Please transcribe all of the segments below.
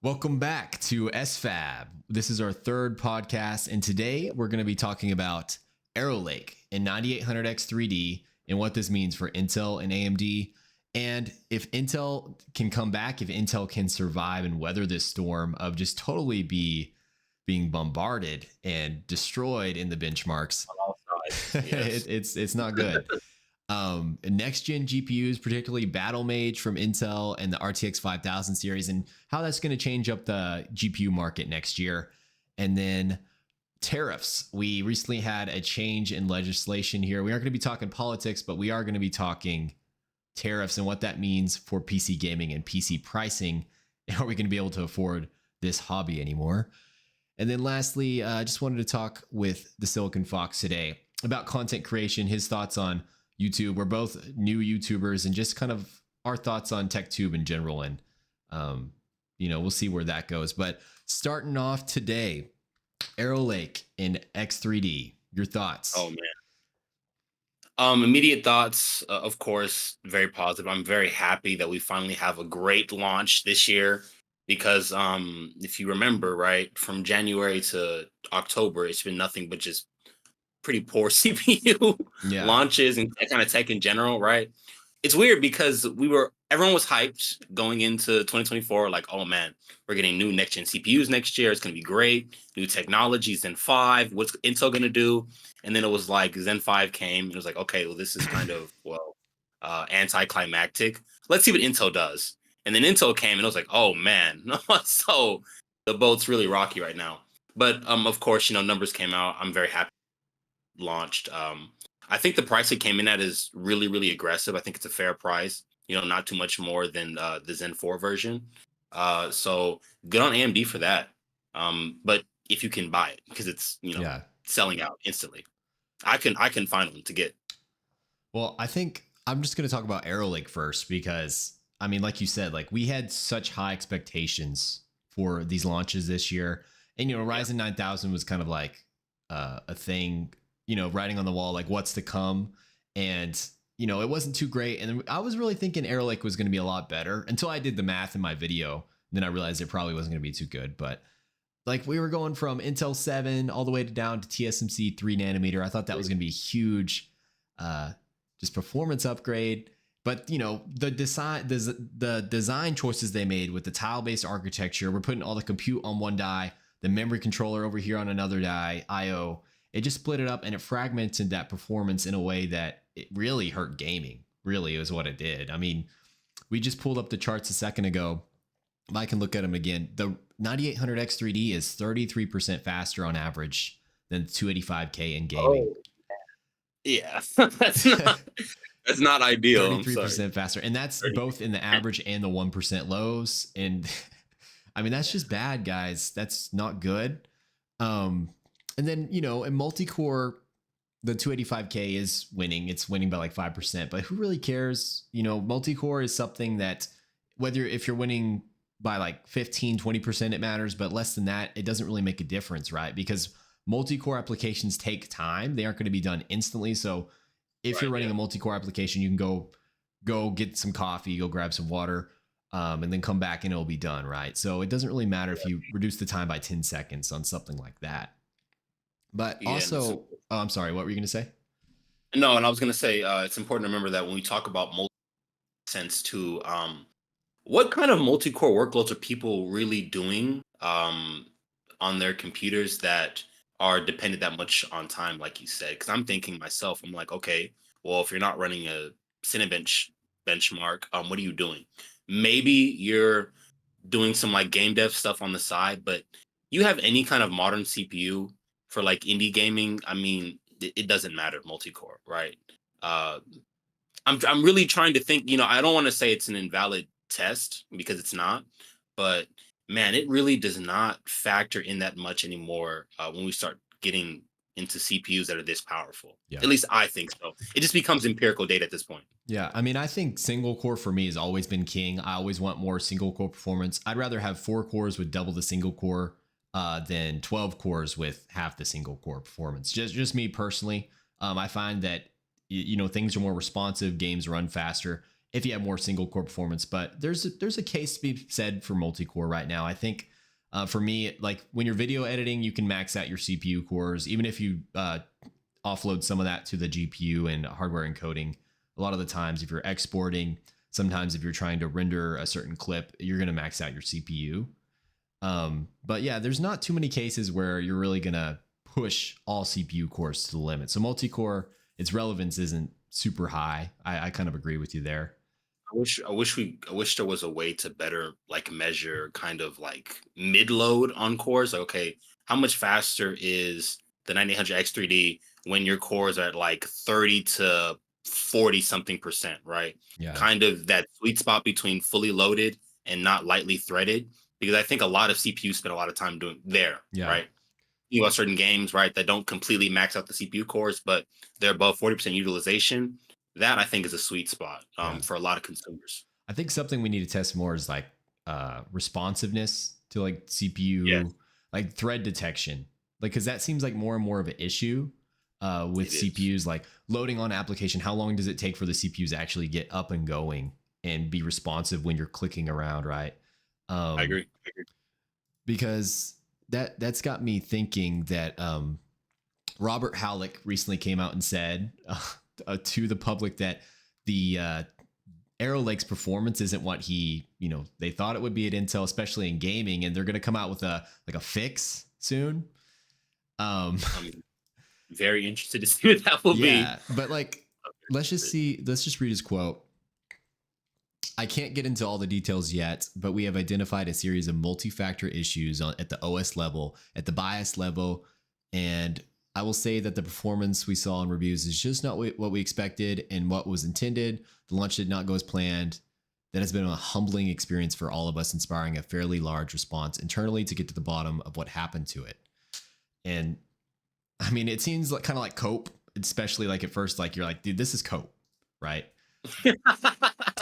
Welcome back to SFAB. This is our third podcast, and today we're going to be talking about Arrow Lake and 9800X 3D and what this means for Intel and AMD, and if Intel can come back, if Intel can survive and weather this storm of just totally being bombarded and destroyed in the benchmarks. On all sides. Yes. It's not good. Next gen GPUs, particularly Battlemage from Intel and the RTX 5000 series, and how that's going to change up the GPU market next year. And then tariffs. We recently had a change in legislation here. We aren't going to be talking politics, but we are going to be talking tariffs and what that means for PC gaming and PC pricing. Are we going to be able to afford this hobby anymore? And then lastly, I just wanted to talk with the Silicon Fox today about content creation, his thoughts on YouTube. We're both new YouTubers, and just kind of our thoughts on TechTube in general. And, we'll see where that goes. But starting off today, Arrow Lake in X3D, your thoughts? Oh man. Immediate thoughts, of course, very positive. I'm very happy that we finally have a great launch this year because if you remember, right, from January to October, it's been nothing but just pretty poor CPU Yeah. launches and kind of tech in general, right? It's weird because everyone was hyped going into 2024, like, oh man, we're getting new next gen CPUs next year. It's gonna be great. New technology, Zen 5. What's Intel gonna do? And then it was like Zen 5 came and it was like, okay, well, this is kind of anticlimactic. Let's see what Intel does. And then Intel came and it was like, oh man, so the boat's really rocky right now. But of course, numbers came out. I'm very happy launched. I think the price it came in at is really, really aggressive. I think it's a fair price. Not too much more than the Zen 4 version. So good on AMD for that. But if you can buy it, because it's selling out instantly, I can find one to get. Well, I think I'm just going to talk about Arrow Lake first because, I mean, like you said, like we had such high expectations for these launches this year, and Ryzen 9000 was kind of like a thing, writing on the wall, like what's to come. And, it wasn't too great. And I was really thinking Arrow Lake was going to be a lot better until I did the math in my video. Then I realized it probably wasn't going to be too good. But like we were going from Intel 7 all the way down to TSMC 3 nanometer. I thought that was going to be a huge just performance upgrade. But, the design choices they made with the tile-based architecture, we're putting all the compute on one die, the memory controller over here on another die, IO. It just split it up and it fragmented that performance in a way that it really hurt gaming. Really is what it did. I mean, we just pulled up the charts a second ago. I can look at them again. The 9800X 3D is 33% faster on average than 285K in gaming. Oh, yeah, that's not ideal. 33% faster. And that's both in the average and the 1% lows. And I mean, that's just bad, guys. That's not good. And then, in multi-core, the 285K is winning. It's winning by like 5%, but who really cares? Multi-core is something that if you're winning by like 15, 20%, it matters, but less than that, it doesn't really make a difference, right? Because multi-core applications take time. They aren't going to be done instantly. So if you're running a multi-core application, you can go get some coffee, go grab some water, and then come back and it'll be done, right? So it doesn't really matter if you reduce the time by 10 seconds on something like that. But also, I'm sorry, what were you going to say? No, and I was going to say it's important to remember that when we talk about sense too, what kind of multi-core workloads are people really doing on their computers that are dependent that much on time, like you said? Because I'm thinking myself, I'm like, okay, well, if you're not running a Cinebench benchmark, what are you doing? Maybe you're doing some like game dev stuff on the side, but you have any kind of modern CPU for like indie gaming, I mean, it doesn't matter multi-core, right? I'm really trying to think, I don't want to say it's an invalid test because it's not, but man, it really does not factor in that much anymore when we start getting into CPUs that are this powerful. Yeah. At least I think so. It just becomes empirical data at this point. Yeah, I mean, I think single core for me has always been king. I always want more single core performance. I'd rather have 4 cores with double the single core than 12 cores with half the single core performance. Just me personally. I find that things are more responsive, games run faster, if you have more single core performance. But there's a case to be said for multi-core right now. I think for me, like when you're video editing, you can max out your CPU cores, even if you offload some of that to the GPU and hardware encoding. A lot of the times, if you're exporting, sometimes if you're trying to render a certain clip, you're going to max out your CPU. But yeah, there's not too many cases where you're really going to push all CPU cores to the limit. So multi-core, its relevance isn't super high. I kind of agree with you there. I wish there was a way to better like measure kind of like mid load on cores. Like, okay, how much faster is the 9800 X3D when your cores are at like 30 to 40 something percent, right? Yeah. Kind of that sweet spot between fully loaded and not lightly threaded. Because I think a lot of CPUs spend a lot of time doing there, Yeah. right? You have certain games, right, that don't completely max out the CPU cores, but they're above 40% utilization. That I think is a sweet spot Yeah. for a lot of consumers. I think something we need to test more is like responsiveness to like Yes, CPU, like thread detection. Like, cause that seems like more and more of an issue with it is. CPUs, like loading on application. How long does it take for the CPUs to actually get up and going and be responsive when you're clicking around, right? I Um, agree. I agree. because that's got me thinking that Robert Howlick recently came out and said to the public that the Arrow Lake's performance isn't what they thought it would be at Intel, especially in gaming, and they're going to come out with a fix soon. Um, I'm very interested to see what that will be. yeah, but like, let's just read his quote. I can't get into all the details yet, but we have identified a series of multi-factor issues at the OS level, at the BIOS level, and I will say that the performance we saw in reviews is just not what we expected and what was intended. The launch did not go as planned. That has been a humbling experience for all of us, inspiring a fairly large response internally to get to the bottom of what happened to it. And I mean, it seems like kind of like cope, especially like at first, like you're like, dude, this is cope, right?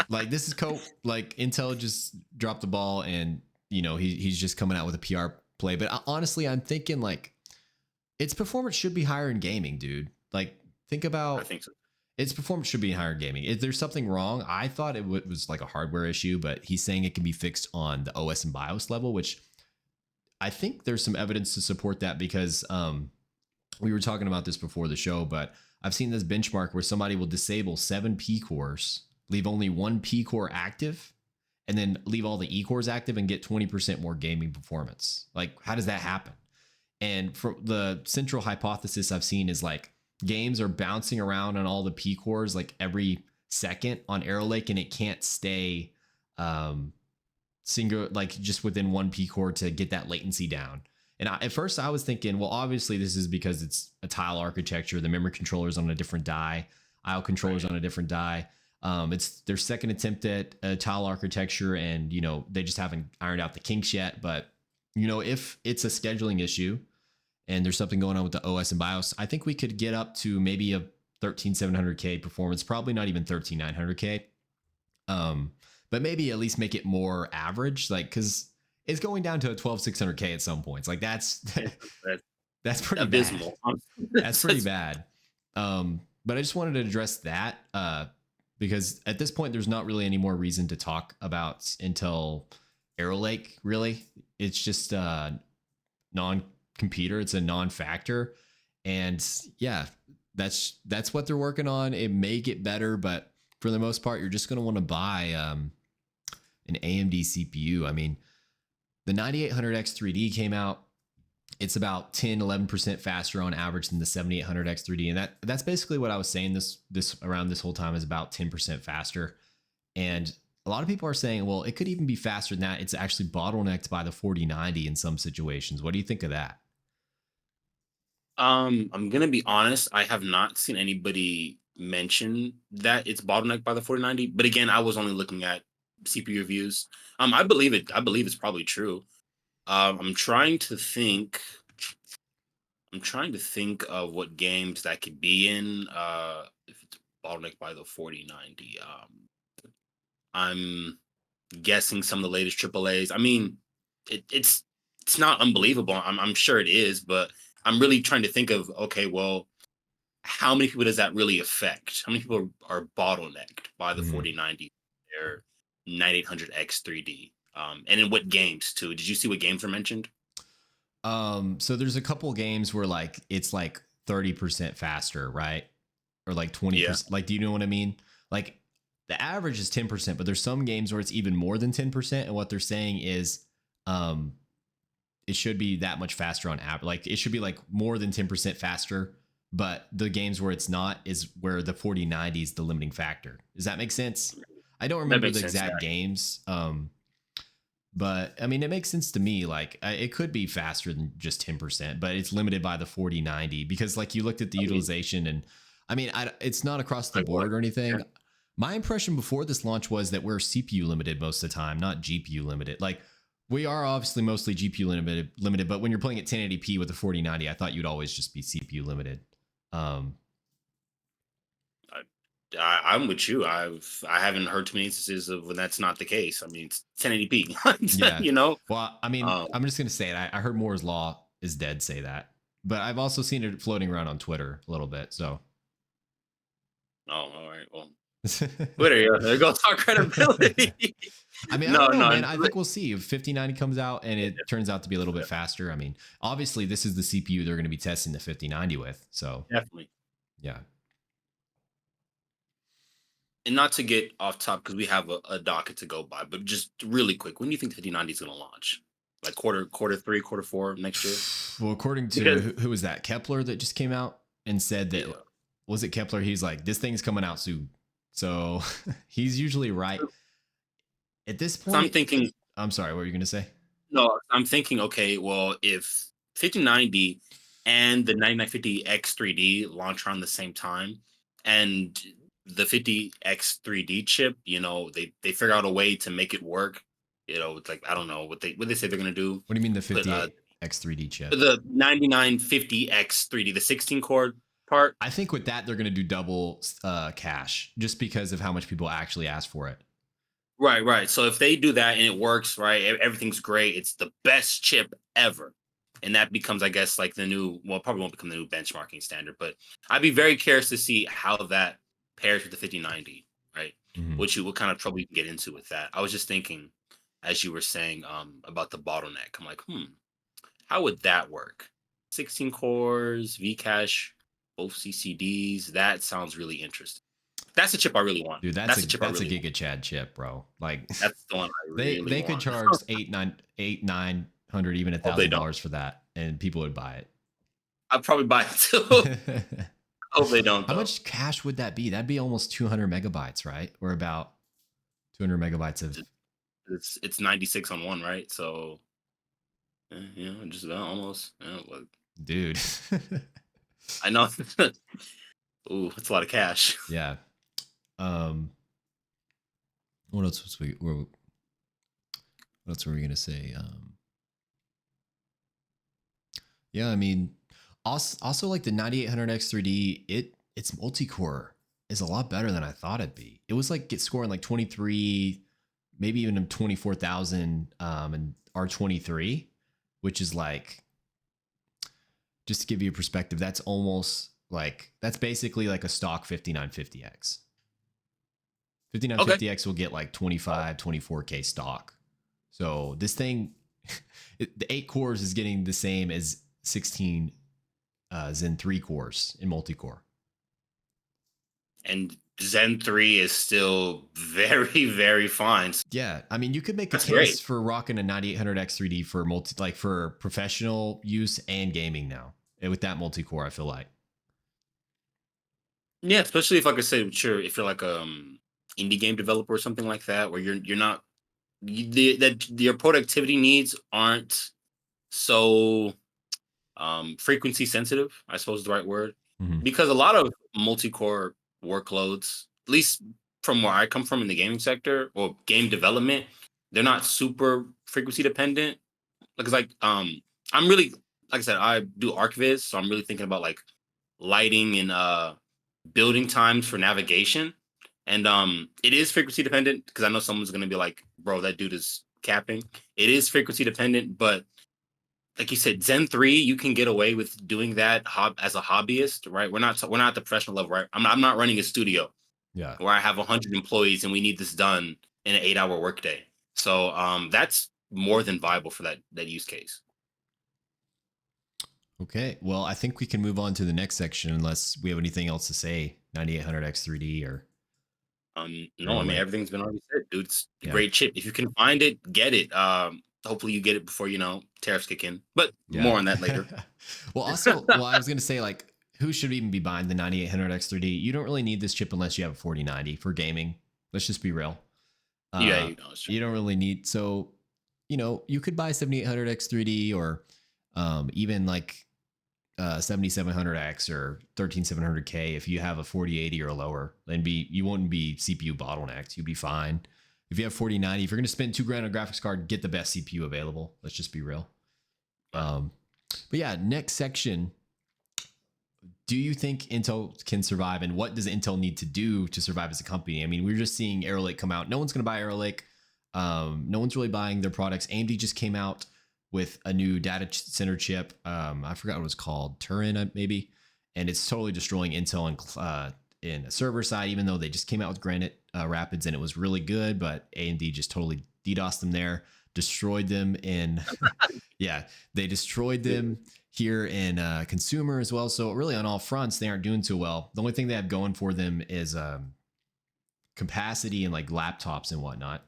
Like this is cope. Like Intel just dropped the ball, and he's just coming out with a PR play. But honestly, I'm thinking like its performance should be higher in gaming, dude. Like think I about think so. its performance should be higher in gaming. If there's something wrong, I thought it was like a hardware issue, but he's saying it can be fixed on the OS and BIOS level, which I think there's some evidence to support that because we were talking about this before the show, but I've seen this benchmark where somebody will disable 7 P cores, leave only 1 P core active, and then leave all the E cores active and get 20% more gaming performance. Like, how does that happen? And for the central hypothesis I've seen is like games are bouncing around on all the P cores like every second on Arrow Lake, and it can't stay single, like just within 1 P core to get that latency down. And at first I was thinking, well, obviously this is because it's a tile architecture. The memory controller is on a different die, IO controllers Right. on a different die. It's their second attempt at a tile architecture, and they just haven't ironed out the kinks yet. But if it's a scheduling issue and there's something going on with the OS and BIOS, I think we could get up to maybe a 13700K performance, probably not even 13900K. But maybe at least make it more average, like because it's going down to a 12600K at some points. Like that's That's that's pretty bad. abysmal. That's pretty bad. But I just wanted to address that because at this point, there's not really any more reason to talk about Intel Arrow Lake. Really, it's just non-computer. It's a non-factor, and yeah, that's what they're working on. It may get better, but for the most part, you're just going to want to buy an AMD CPU. I mean, the 9800X3D came out. It's about 10-11% faster on average than the 7800X3D, and that's basically what I was saying this around this whole time is about 10% faster. And a lot of people are saying, well, it could even be faster than that. It's actually bottlenecked by the 4090 in some situations. What do you think of that? I'm gonna be honest. I have not seen anybody mention that it's bottlenecked by the 4090. But again, I was only looking at CPU reviews. I believe it. I believe it's probably true. I'm trying to think. I'm trying to think of what games that could be in. If it's bottlenecked by the 4090. I'm guessing some of the latest AAAs. I mean, it's not unbelievable. I'm sure it is, but I'm really trying to think of okay, well, how many people does that really affect? How many people are bottlenecked by the Mhm. 4090? their 9800X 3D. And in what games too? Did you see what games were mentioned? So there's a couple games where like it's like 30% faster, right? Or like Yeah. 20%. Like, do you know what I mean? Like the average is 10%, but there's some games where it's even more than 10%. And what they're saying is um it should be that much faster on average. Like it should be like more than 10% faster. But the games where it's not is where the 4090 is the limiting factor. Does that make sense? I don't That remember makes the sense. Yeah. exact games. But I mean, it makes sense to me. Like, it could be faster than just 10%, but it's limited by the 4090 because, like, you looked at the I mean, utilization, and I mean, it's not across the like what? board or Yeah. anything. My impression before this launch was that we're CPU limited most of the time, not GPU limited. Like, we are obviously mostly GPU limited, but when you're playing at 1080p with the 4090, I thought you'd always just be CPU limited. Um, I'm with you. I haven't heard too many instances of when that's not the case. I mean, it's 1080p. yeah. You know. Well, I mean, Um. I'm just gonna say it. I heard Moore's law is dead. Say that, but I've also seen it floating around on Twitter a little bit. So. Oh, all right. Well, Twitter. Yeah, there goes our credibility. I mean, I No, don't know, no, man. I think we'll see if 5090 comes out and it turns out to be a little bit faster. I mean, obviously, this is the CPU they're going to be testing the 5090 with. So, definitely. yeah. And not to get off top because we have a docket to go by, but just really quick, when do you think the 5090 is going to launch? Like quarter three, quarter four next year? Well, according to Because who was that? Kepler that just came out and said that, yeah, was it Kepler? He's like, this thing's coming out soon. So he's usually right. At this so I'm point, thinking. I'm sorry, what were you going to say? No, I'm thinking. Okay, well, if 5090 and the 9950X 3D launch around the same time, and the 50X 3D chip, they figure out a way to make it work. It's like I don't know what they say they're gonna do. What do you mean the But 58X3D chip? the 9950X 3D, the 16 core part. I think with that, they're going to do double cache just because of how much people actually ask for it. Right, right. So if they do that and it works, right, everything's great. It's the best chip ever. And that becomes, I guess, like the new, well, probably won't become the new benchmarking standard, but I'd be very curious to see how that pairs with the 5090, right? Mhm. What kind of trouble you can get into with that. I was just thinking, as you were saying, about the bottleneck. I'm like, how would that work? 16 cores, Vcache, both CCDs. That sounds really interesting. That's the chip I really want. Dude, That's the chip I that's a really want. Giga Chad chip, bro. Like That's the one I really they could want. charge 900, even Hope they don't. $1,000 for that, and people would buy I'd probably buy it too. it. Hope they don't How though. much cache would that be? That'd be almost 200 megabytes, right? Or about 200 megabytes of. It's 96 on one, right? So just about almost. Yeah, well, Dude. I know. Ooh, that's a lot of cash. Yeah. Um. What else was we? What else were we gonna say? Yeah, I mean, also like the 9800X3D, its multi-core is a lot better than I thought it'd be. It was like get scoring like 23, maybe even 24,000 and R23, which is like, just to give you a perspective, that's almost like, that's basically like a stock 5950X. Okay. 5950X will get like 25, 24K stock. So this thing, the 8 cores is getting the same as 16 Zen 3 cores in multi-core. And Zen 3 is still very, very fine. Yeah, I mean, you could make a That's case great. for rocking a 9800X 3D for like for professional use and gaming now. And with that multi-core, I feel like. Yeah, especially if like I said, sure, if you're like indie game developer or something like that, where you're not that your productivity needs aren't so frequency sensitive, I suppose is the right word. Mhm. Because a lot of multi-core workloads, at least from where I come from in the gaming sector or game development, they're not super frequency dependent. Because I'm really, like I said, I do ArcViz, so I'm really thinking about like lighting and building times for navigation. And it is frequency dependent because I know someone's gonna be like, bro, that dude is capping. It is frequency dependent, but like you said, Zen 3, you can get away with doing that as a hobbyist, right? We're not at the professional level, right? I'm not running a studio. Yeah. where I have 100 employees and we need this done in an 8-hour workday. So that's more than viable for that use case. Okay. Well, I think we can move on to the next section unless we have anything else to say. 9800X 3D or No, I Arrow mean Lake. everything's been already said, dude. It's a Yeah. great chip. If you can find it, get it. Hopefully you get it before tariffs kick in. But Yeah. more on that later. well, I was going to say, like, who should even be buying the 9800X 3D? You don't really need this chip unless you have a 4090 for gaming. Let's just be real. Yeah, it's true. You don't really need, so, you could buy 7800X 3D or even like 7700X or 13700K if you have a 4080 or lower, then you won't be CPU bottlenecked. You'd be fine. If you have 4090, if you're going to spend $2,000 on a graphics card, get the best CPU available. Let's just be real. But yeah, next section. Do you think Intel can survive, and what does Intel need to do to survive as a company? I mean, we're just seeing Arrow Lake come out. No one's going to buy Arrow Lake. No one's really buying their products. AMD just came out with a new data center chip. I forgot what it was called, Turin maybe, and it's totally destroying Intel in a server side. Even though they just came out with Granite Rapids and it was really good, but AMD just totally DDoSed them there, destroyed them in. Yeah, they destroyed them here in consumer as well. So really on all fronts, they aren't doing too well. The only thing they have going for them is capacity and like laptops and whatnot.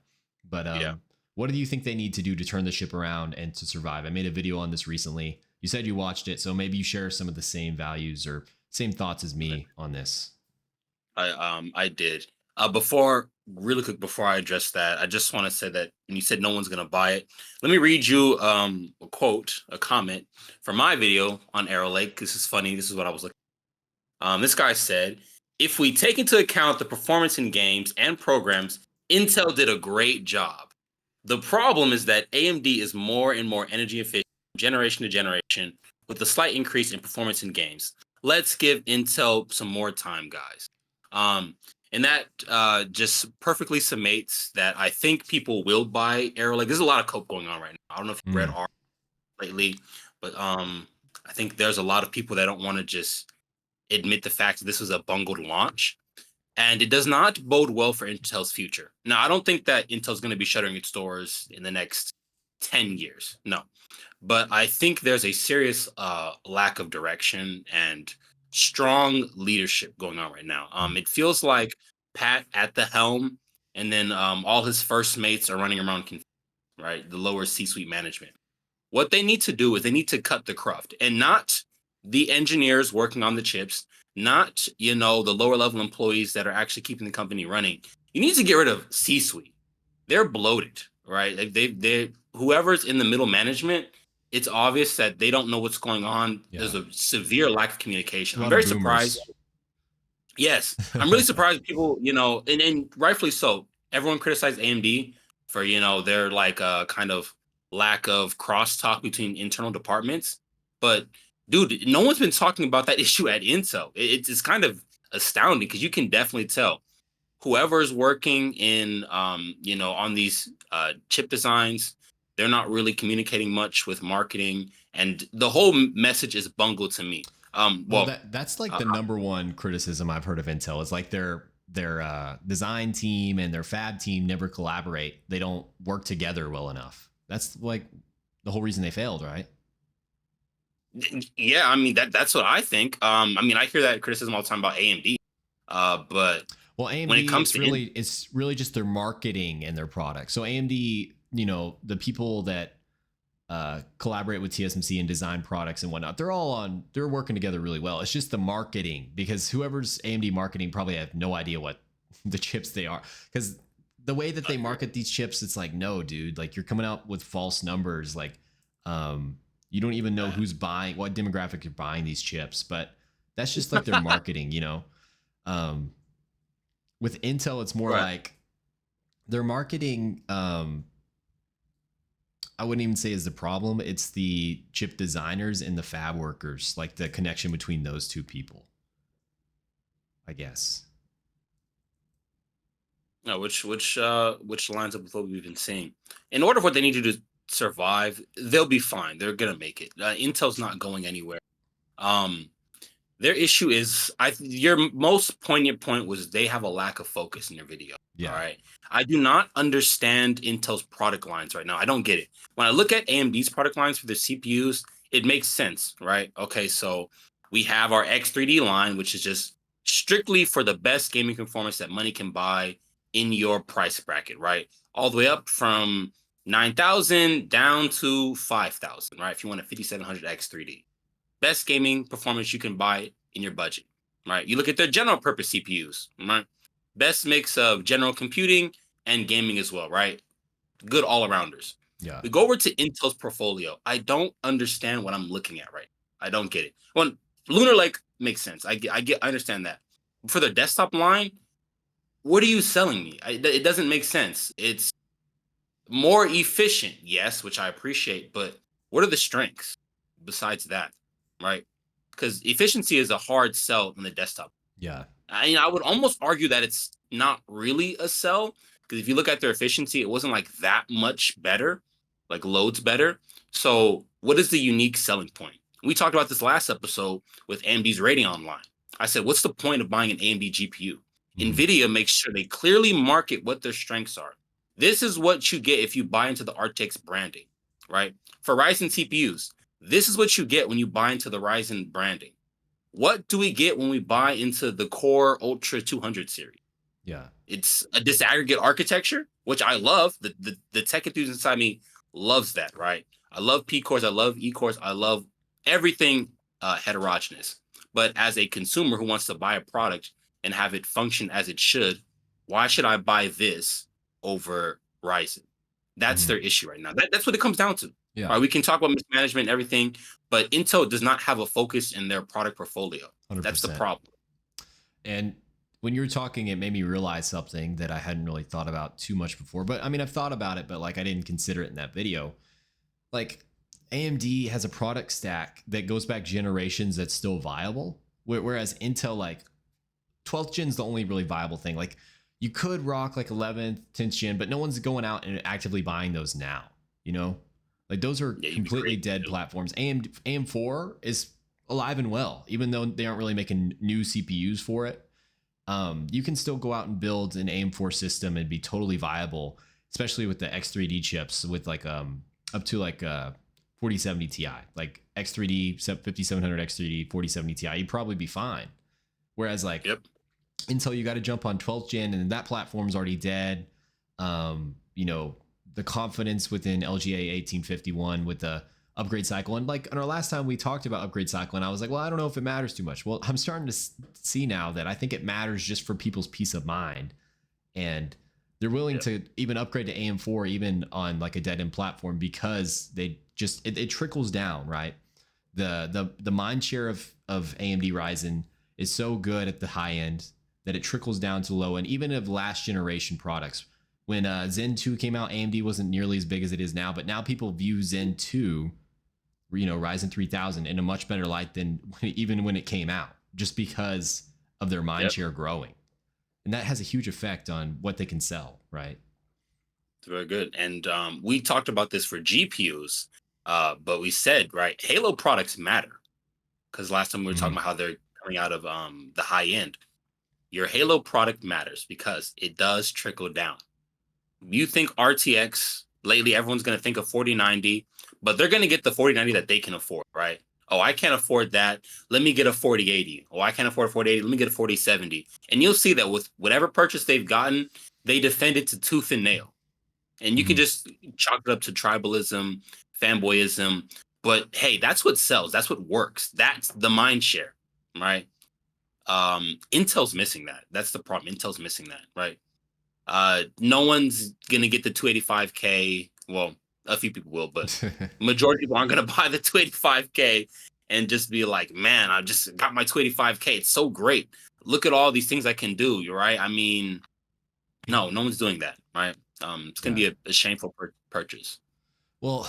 But Yeah. what do you think they need to do to turn the ship around and to survive? I made a video on this recently. You said you watched it, so maybe you share some of the same values or same thoughts as me on this. I did. Before Really quick before I address that, I just want to say that when you said no one's gonna buy it, let me read you a quote, a comment from my video on Arrow Lake. This is funny. This is what I was looking. This guy said, if we take into account the performance in games and programs, Intel did a great job. The problem is that AMD is more and more energy efficient generation to generation with a slight increase in performance in games. Let's give Intel some more time, guys. Um, and that just perfectly summates that I think people will buy Arrow. Like, there's a lot of cope going on right now. I don't know if you've read Mm. R lately, but I think there's a lot of people that don't want to just admit the fact that this was a bungled launch. And it does not bode well for Intel's future. Now, I don't think that Intel's going to be shuttering its doors in the next 10 years. No. But I think there's a serious lack of direction and strong leadership going on right now. It feels like Pat at the helm, and then all his first mates are running around confused, right? The lower C-suite management. What they need to do is they need to cut the cruft and not the engineers working on the chips, not, the lower level employees that are actually keeping the company running. You need to get rid of C-suite. They're bloated, right? Like they whoever's in the middle management, it's obvious that they don't know what's going on. Yeah. There's a severe lack of A communication. I'm lot very of boomers. surprised. Yes, I'm really surprised people, and rightfully so. Everyone criticized AMD for, their like kind of lack of crosstalk between internal departments. But dude, no one's been talking about that issue at Intel. It's kind of astounding because you can definitely tell whoever's working in on these chip designs, they're not really communicating much with marketing, and the whole message is bungled to me. Well, Well, that's like uh, the number one criticism I've heard of Intel is like their design team and their fab team never collaborate. They don't work together well enough. That's like the whole reason they failed, right? yeah, I mean that's what I think. I mean I hear that criticism all the time about AMD, but Well, when it AMD, comes to it's really just their marketing and their products. So AMD, the people that collaborate with TSMC and design products and whatnot, they're working together really well. It's just the marketing because whoever's AMD marketing probably have no idea what the chips they are because the way that they market these chips, it's like, no, dude, like you're coming out with false numbers. Like, you don't even know who's buying, what demographic you're buying these chips, but that's just like their marketing. Um, with Intel, it's more right. like their marketing. I wouldn't even say is the problem. It's the chip designers and the fab workers, like the connection between those two people, I guess. No, which lines up with what we've been seeing. In order for what they need to do to survive, they'll be fine. They're gonna make it. Intel's not going anywhere. Um, Their issue is, your most poignant point was they have a lack of focus in their video. All Yeah. right. I do not understand Intel's product lines right now. I don't get it. When I look at AMD's product lines for their CPUs, it makes sense, right? Okay, so we have our X3D line, which is just strictly for the best gaming performance that money can buy in your price bracket, right? All the way up from 9,000 down to 5,000, right? If you want a 5700 X3D, best gaming performance you can buy in your budget, right? You look at their general purpose CPUs, right? Best mix of general computing and gaming as well, right? Good all arounders. Yeah. We go over to Intel's portfolio. I don't understand what I'm looking at right now. I don't get it. Well, Lunar Lake makes sense. I understand that. For the desktop line, what are you selling me? It doesn't make sense. It's more efficient, yes, which I appreciate, but what are the strengths besides that, right? Because efficiency is a hard sell in the desktop. Yeah. I would almost argue that it's not really a sell, because if you look at their efficiency, it wasn't like that much better, like loads better. So, what is the unique selling point? We talked about this last episode with AMD's Radeon line. I said, what's the point of buying an AMD GPU? Mhm. NVIDIA makes sure they clearly market what their strengths are. This is what you get if you buy into the RTX branding, right? For Ryzen CPUs, this is what you get when you buy into the Ryzen branding. What do we get when we buy into the Core Ultra 200 series? Yeah. It's a disaggregate architecture, which I love. The tech enthusiast inside me loves that, right? I love P cores, I love E cores, I love everything heterogeneous. But as a consumer who wants to buy a product and have it function as it should, why should I buy this over Ryzen? That's Mhm. their issue right now. That's what it comes down to. Yeah. All right, we can talk about mismanagement and everything, but Intel does not have a focus in their product portfolio. That's the 100%. problem. And when you were talking, it made me realize something that I hadn't really thought about too much before. But I mean, I've thought about it, but like I didn't consider it in that video. Like AMD has a product stack that goes back generations that's still viable, whereas Intel, like 12th gen is the only really viable thing. Like you could rock like 11th, 10th gen, but no one's going out and actively buying those now. You know, like those are Yeah, you'd be completely crazy dead too. platforms. AM4 is alive and well, even though they aren't really making new CPUs for it. You can still go out and build an AM4 system and be totally viable, especially with the X3D chips with like up to like 4070 Ti, like X3D 5700 X3D 4070 Ti, you'd probably be fine. Whereas like Yep. Intel, you got to jump on 12th gen, and that platform's already dead. You know, the confidence within LGA 1851 with the upgrade cycle, and like in our last time we talked about upgrade cycle, and I was like, well, I don't know if it matters too much. Well, I'm starting to see now that I think it matters just for people's peace of mind, and they're willing Yep. to even upgrade to AM4 even on like a dead end platform because they just it trickles down, right? The mind share of AMD Ryzen is so good at the high end that it trickles down to low end, even of last generation products. When Zen 2 came out, AMD wasn't nearly as big as it is now, but now people view Zen 2, you know, Ryzen 3000 in a much better light than even when it came out, just because of their mind Yep. share growing. And that has a huge effect on what they can sell, right? It's very good. And we talked about this for GPUs, but we said, right, Halo products matter, because last time we were talking Mhm. about how they're coming out of the high end. Your Halo product matters because it does trickle down. You think RTX, lately everyone's going to think of 4090, but they're going to get the 4090 that they can afford, right? Oh, I can't afford that. Let me get a 4080. Oh, I can't afford a 4080. Let me get a 4070. And you'll see that with whatever purchase they've gotten, they defend it to tooth and nail. And you can Mhm. just chalk it up to tribalism, fanboyism. But hey, that's what sells. That's what works. That's the mind share, right? Intel's missing that. That's the problem. Intel's missing that, right? No one's gonna get the 285K. Well, a few people will, but majority of people aren't gonna buy the 285K and just be like, "Man, I just got my 285K. It's so great. Look at all these things I can do." You're right. I mean, no one's doing that, right? It's gonna Yeah. be a shameful purchase. Well,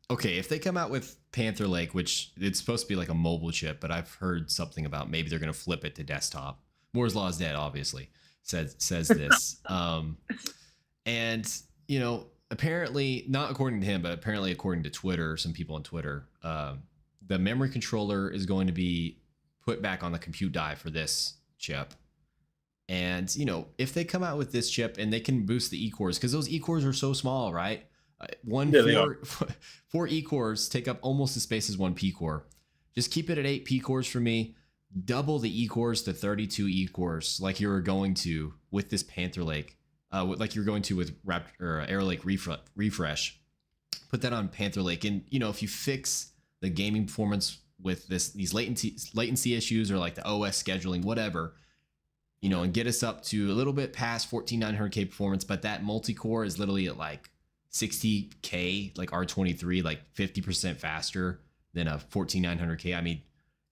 okay, if they come out with Panther Lake, which it's supposed to be like a mobile chip, but I've heard something about maybe they're going to flip it to desktop. Moore's law is dead, obviously. Says this. And you know, apparently not according to him, but apparently according to Twitter, some people on Twitter, the memory controller is going to be put back on the compute die for this chip. And, you know, if they come out with this chip and they can boost the E-cores, because those E-cores are so small, right? Four E-cores take up almost the space as one P-core. Just keep it at 8 P-cores for me. Double the E-cores to 32 E-cores like you were going to with this Panther Lake, like you're going to with Arrow Lake refresh. Put that on Panther Lake. And, you know, if you fix the gaming performance with these latency issues or like the OS scheduling, whatever, you know, and get us up to a little bit past 14900K performance, but that multi-core is literally at like 60K, like R23, like 50% faster than a 14900K. I mean,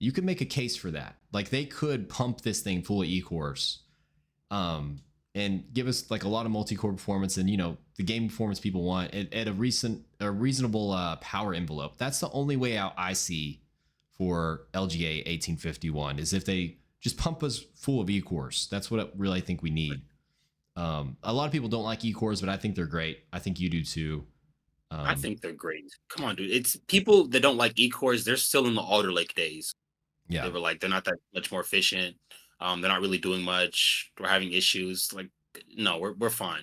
you could make a case for that. Like they could pump this thing full of E-cores, and give us like a lot of multi-core performance and, you know, the game performance people want at a reasonable power envelope. That's the only way out I see for LGA 1851 is if they just pump us full of E-cores. That's what I really think we need. A lot of people don't like E-cores, but I think they're great. I think you do too. I think they're great. Come on, dude. It's people that don't like E-cores. They're still in the Alder Lake days. Yeah. They were like, they're not that much more efficient. They're not really doing much. We're having issues. Like, no, we're fine.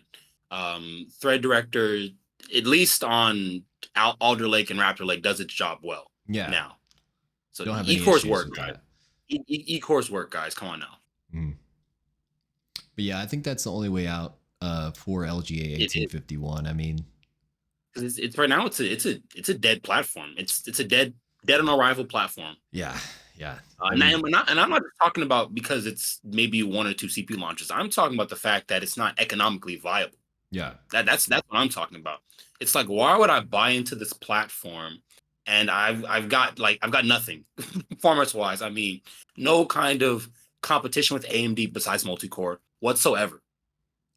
Thread Director, at least on Alder Lake and Raptor Lake, does its job well. Yeah. Now, so don't have any E-cores issues work, with guys. that. E-cores work, guys. Come on now. But yeah, I think that's the only way out for LGA 1851. I mean, it's right now. It's a dead platform. It's a dead on arrival platform. Yeah. And I'm not just talking about because it's maybe 1 or 2 CPU launches. I'm talking about the fact that it's not economically viable. Yeah. That's what I'm talking about. It's like, why would I buy into this platform and I've got nothing performance wise? I mean, no kind of competition with AMD besides multi-core whatsoever.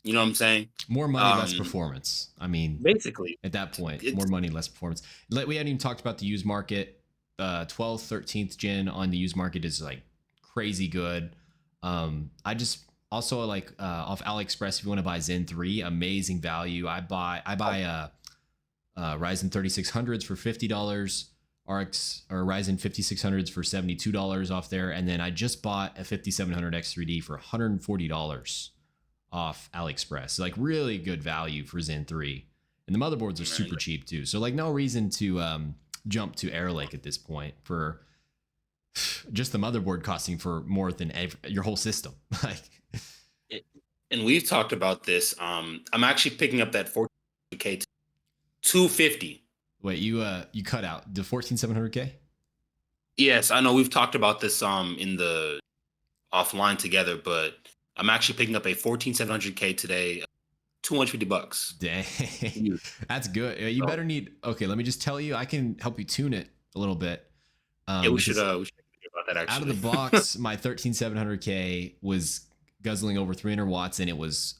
You know what I'm saying? More money, less performance. I mean, basically at that point, more money, less performance. We hadn't even talked about the used market. 12th, 13th gen on the used market is like crazy good. I just also like off AliExpress, if you want to buy Zen 3, amazing value. I buy Ryzen 3600s for $50, RX or Ryzen 5600s for $72 off there, and then I just bought a 5700 X3D for $140 off AliExpress. So like really good value for Zen 3, and the motherboards are super cheap too. So like no reason to jump to Arrow Lake at this point for just the motherboard costing for more than your whole system. Like, and we've talked about this. I'm actually picking up that 14K 250. Wait, you cut out the 14700K? Yes, I know we've talked about this in the offline together, but I'm actually picking up a 14700K today. $250. Dang, that's good. You better need. Okay, let me just tell you, I can help you tune it a little bit. Yeah, we should think about that. Actually, out of the box, my 13700K was guzzling over 300 watts, and it was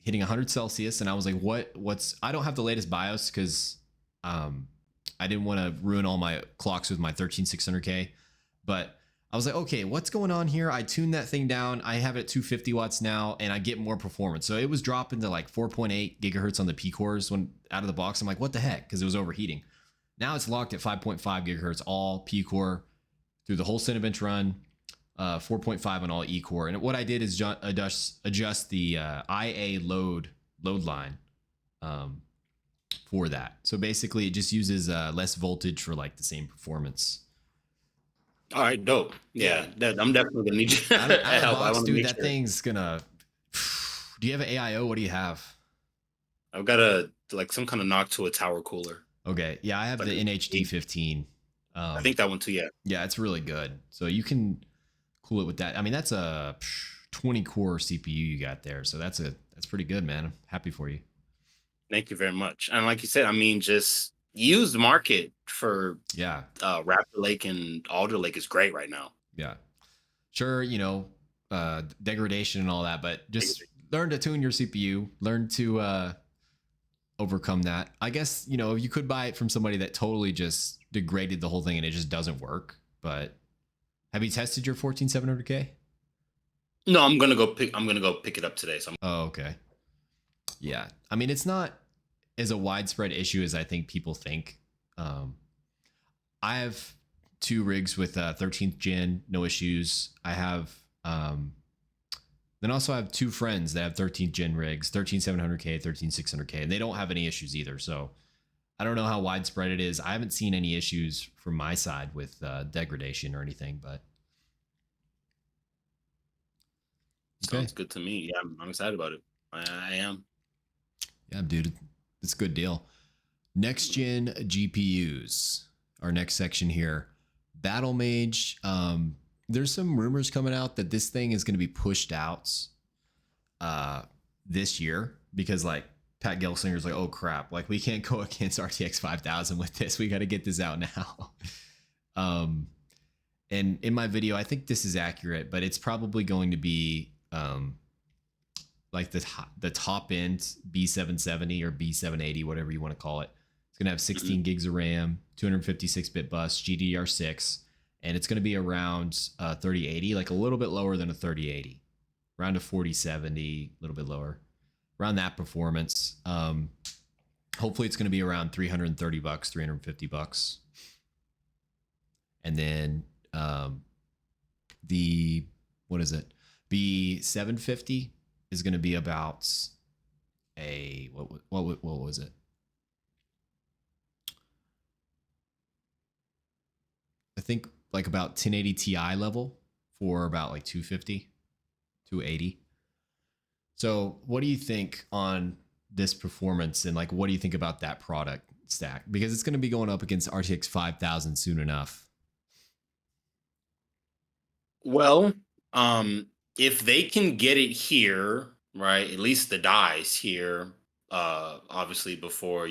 hitting 100 Celsius. And I was like, what's? I don't have the latest BIOS because I didn't want to ruin all my clocks with my 13600K, but I was like, okay, what's going on here? I tuned that thing down. I have it at 250 watts now, and I get more performance. So it was dropping to like 4.8 gigahertz on the P cores when out of the box. I'm like, what the heck? Because it was overheating. Now it's locked at 5.5 gigahertz, all P core through the whole Cinebench run, 4.5 on all E core. And what I did is adjust the IA load line for that. So basically, it just uses less voltage for like the same performance. All right, dope. Yeah, I'm definitely gonna need you. Out of the box, dude, that thing's gonna. Do you have an AIO? What do you have? I've got some kind of knock to a tower cooler. Okay, yeah, I have the NHD 15. I think that one too. Yeah, it's really good. So you can cool it with that. I mean, that's a 20 core CPU you got there, so that's pretty good, man. I'm happy for you. Thank you very much. And like you said, I mean, just used market for Raptor Lake and Alder Lake is great right now. Yeah, sure, you know, degradation and all that, but just learn to tune your CPU, learn to overcome that. I guess, you know, you could buy it from somebody that totally just degraded the whole thing and it just doesn't work. But have you tested your 14700K? No, I'm gonna go pick it up today. So oh, okay. Yeah, I mean, it's not as a widespread issue as I think people think. I have 2 rigs with 13th gen, no issues. I have then also I have 2 friends that have 13th gen rigs, 13700K, 13600K, and they don't have any issues either. So I don't know how widespread it is. I haven't seen any issues from my side with degradation or anything, but okay. Sounds good to me. Yeah, I'm excited about it. I am. Yeah, dude, it's a good deal. Next gen GPUs, our next section here. Battlemage. There's some rumors coming out that this thing is going to be pushed out this year because like Pat Gelsinger's like, oh crap, like we can't go against RTX 5000 with this. We got to get this out now. And in my video, I think this is accurate, but it's probably going to be like the top end B770 or B780, whatever you want to call it. It's going to have 16 gigs of RAM, 256-bit bus, GDDR6, and it's going to be around 3080, like a little bit lower than a 3080, around a 4070, a little bit lower, around that performance. Hopefully it's going to be around $330, $350. And then the, what is it? B750 is going to be about a, what was it? I think like about 1080 Ti level for about like 250, 280. So what do you think on this performance and like what do you think about that product stack? Because it's going to be going up against RTX 5000 soon enough. Well, if they can get it here, right, at least the dies here, obviously before,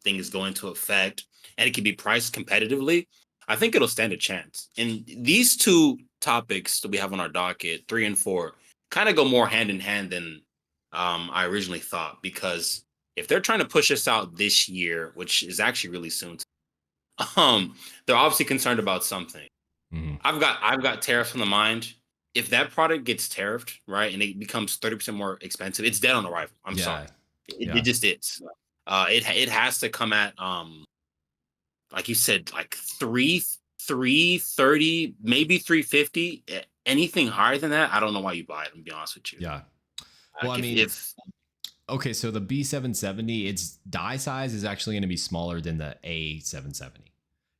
things go into effect and it can be priced competitively, I think it'll stand a chance. And these two topics that we have on our docket, 3 and 4, kind of go more hand in hand than I originally thought, because if they're trying to push us out this year, which is actually really soon, they're obviously concerned about something. Mm-hmm. I've got tariffs on the mind. If that product gets tariffed, right, and it becomes 30% more expensive, it's dead on arrival. I'm sorry. It just is. It has to come at like you said, like 330, maybe 350. Anything higher than that, I don't know why you buy it, to be honest with you. Yeah. Well, Like I mean, if okay, so the B770, its die size is actually going to be smaller than the A770.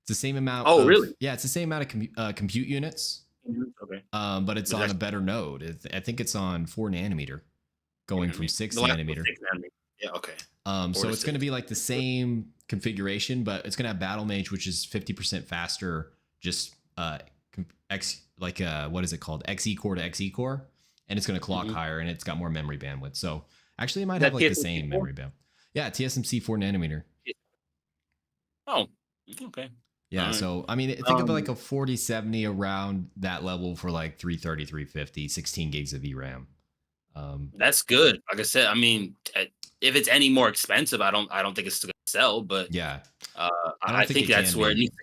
It's the same amount. Oh, really? Yeah, it's the same amount of compute units. Okay. But it's on a better node. I think it's on 4 nanometer, going from 6 nanometer. 6 nanometer. Yeah. Okay. So it's going to be like the same configuration, but it's going to have Battlemage, which is 50% faster. Just what is it called? XE core to XE core, and it's going to clock higher, and it's got more memory bandwidth. So actually, it might have like the same memory bandwidth. Yeah, TSMC 4 nanometer. Oh, okay. Yeah, so I mean, think of like a 4070 around that level for like 330, 350, 16 gigs of VRAM. That's good. Like I said, I mean, if it's any more expensive, I don't think it's going to sell. But yeah, I think that's where it needs to.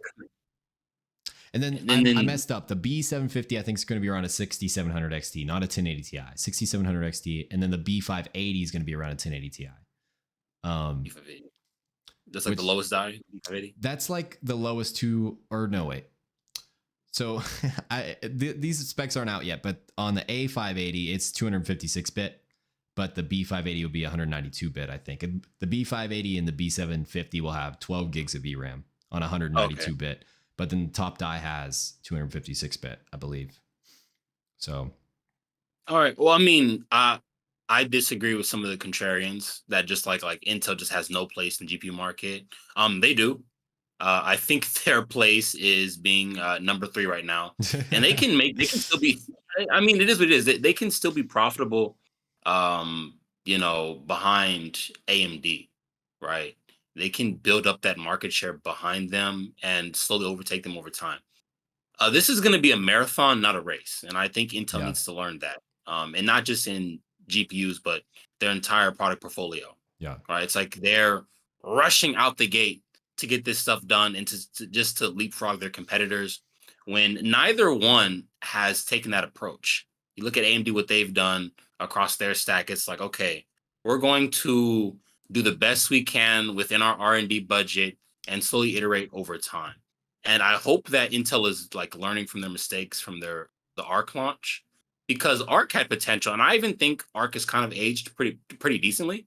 And then I messed up. The B750 I think is going to be around a 6700 XT, not a 1080 Ti. 6700 XT, and then the B580 is going to be around a 1080 Ti. That's like the lowest die. That's like the lowest two, or no, wait. So these specs aren't out yet, but on the A580, it's 256-bit, but the B580 will be 192-bit, I think. And the B580 and the B750 will have 12 gigs of VRAM on 192-bit, but then the top die has 256-bit, I believe. So. All right. Well, I mean, I disagree with some of the contrarians that just like Intel just has no place in the GPU market. They do. I think their place is being number 3 right now, and they can still be. I mean, it is what it is. They can still be profitable, behind AMD, right? They can build up that market share behind them and slowly overtake them over time. This is going to be a marathon, not a race, and I think Intel needs to learn that, and not just in GPUs, but their entire product portfolio. Yeah. Right. It's like they're rushing out the gate to get this stuff done and to leapfrog their competitors, when neither one has taken that approach. You look at AMD, what they've done across their stack. It's like, okay, we're going to do the best we can within our R&D budget and slowly iterate over time. And I hope that Intel is like learning from their mistakes from the Arc launch, because Arc had potential, and I even think Arc is kind of aged pretty decently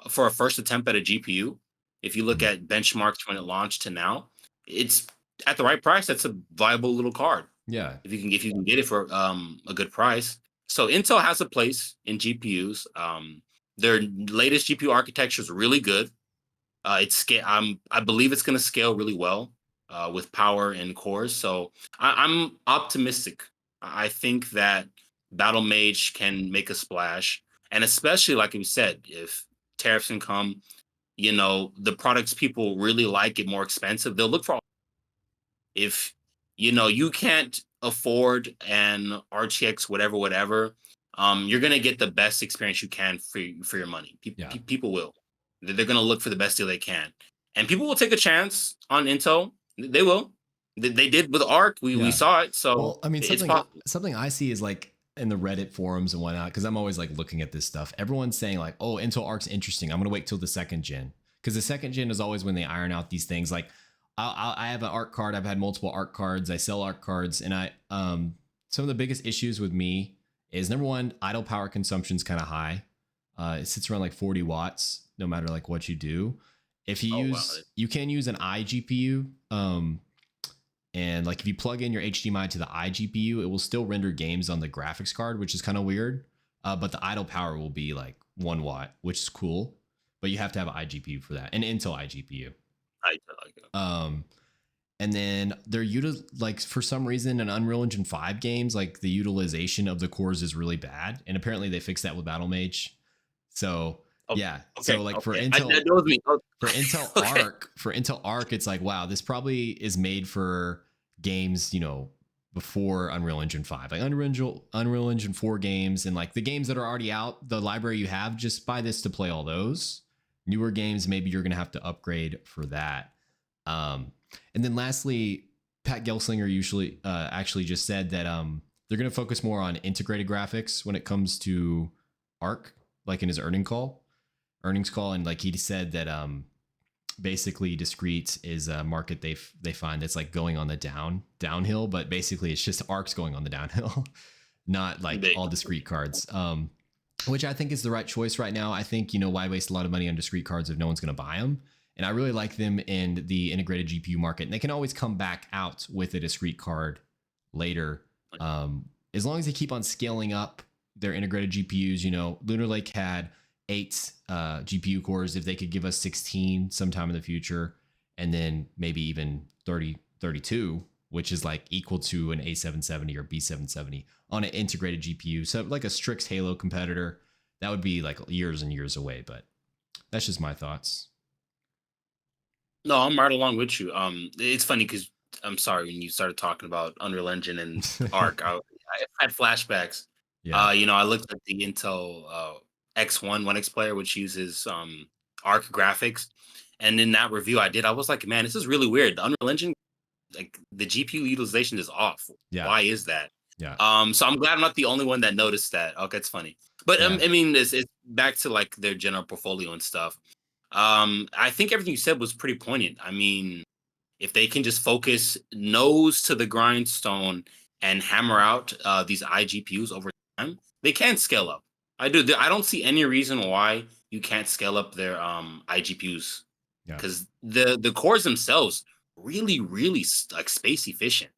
for a first attempt at a GPU. If you look Mhm. at benchmarks when it launched to now, it's at the right price. That's a viable little card Yeah. if you can get it for a good price. So Intel has a place in GPUs. Their latest GPU architecture is really good. I believe it's going to scale really well with power and cores. So I'm optimistic. I think that Battlemage can make a splash, and especially like you said, if tariffs can come, the products people really like get more expensive. They'll look for, if you can't afford an RTX whatever, you're gonna get the best experience you can for your money. Yeah. People will. They're gonna look for the best deal they can, and people will take a chance on Intel. They will. They did with Arc. We Yeah. saw it, so Well, I mean, it's something possible. something I see is like in the Reddit forums and whatnot, because I'm always like looking at this stuff. Everyone's saying like, "Oh, Intel Arc's interesting. I'm gonna wait till the second gen," because the second gen is always when they iron out these things. Like, I have an Arc card. I've had multiple Arc cards. I sell Arc cards, and some of the biggest issues with me is number one, idle power consumption is kind of high. It sits around like 40 watts, no matter like what you do. If you Oh wow. use, you can use an iGPU. And like if you plug in your HDMI to the iGPU, it will still render games on the graphics card, which is kind of weird. But the idle power will be like 1 watt, which is cool. But you have to have an iGPU for that, an Intel iGPU. I like it. Um, and then they're like for some reason in Unreal Engine 5 games, like the utilization of the cores is really bad, and apparently they fixed that with Battlemage. So Oh, yeah, okay, so like okay. That was me. for Intel Okay. Arc, it's like wow, this probably is made for games, before Unreal Engine 5, like Unreal Engine 4 games, and like the games that are already out, the library you have, just buy this to play all those. Newer games, maybe you're gonna have to upgrade for that. Um, and then lastly, Pat Gelslinger usually actually just said that they're gonna focus more on integrated graphics when it comes to Arc, like in his earnings call, and like he said that basically discrete is a market they find that's like going on the downhill, but basically it's just Arcs going on the downhill, not like They- all discrete cards. Which I think is the right choice right now. I think, why waste a lot of money on discrete cards if no one's going to buy them? And I really like them in the integrated GPU market, and they can always come back out with a discrete card later, as long as they keep on scaling up their integrated GPUs. Lunar Lake had 8 GPU cores. If they could give us 16 sometime in the future, and then maybe even 32, which is like equal to an A770 or B770 on an integrated GPU, so like a Strix Halo competitor, that would be like years and years away. But that's just my thoughts. No, I'm right along with you. It's funny because I'm sorry, when you started talking about Unreal Engine and Arc, I had flashbacks. Yeah, I looked at the Intel X1 1X player, which uses Arc graphics, and in that review I did, I was like, man, this is really weird. The Unreal Engine, like the GPU utilization is off. yeah, Why is that? yeah, So I'm glad I'm not the only one that noticed that. Okay, it's funny, but yeah, I mean, it's back to like their general portfolio and stuff. I think everything you said was pretty poignant. I mean, if they can just focus nose to the grindstone and hammer out these iGPUs over time, they can scale up. I do. I don't see any reason why you can't scale up their iGPUs, yeah. because the cores themselves really like space efficient.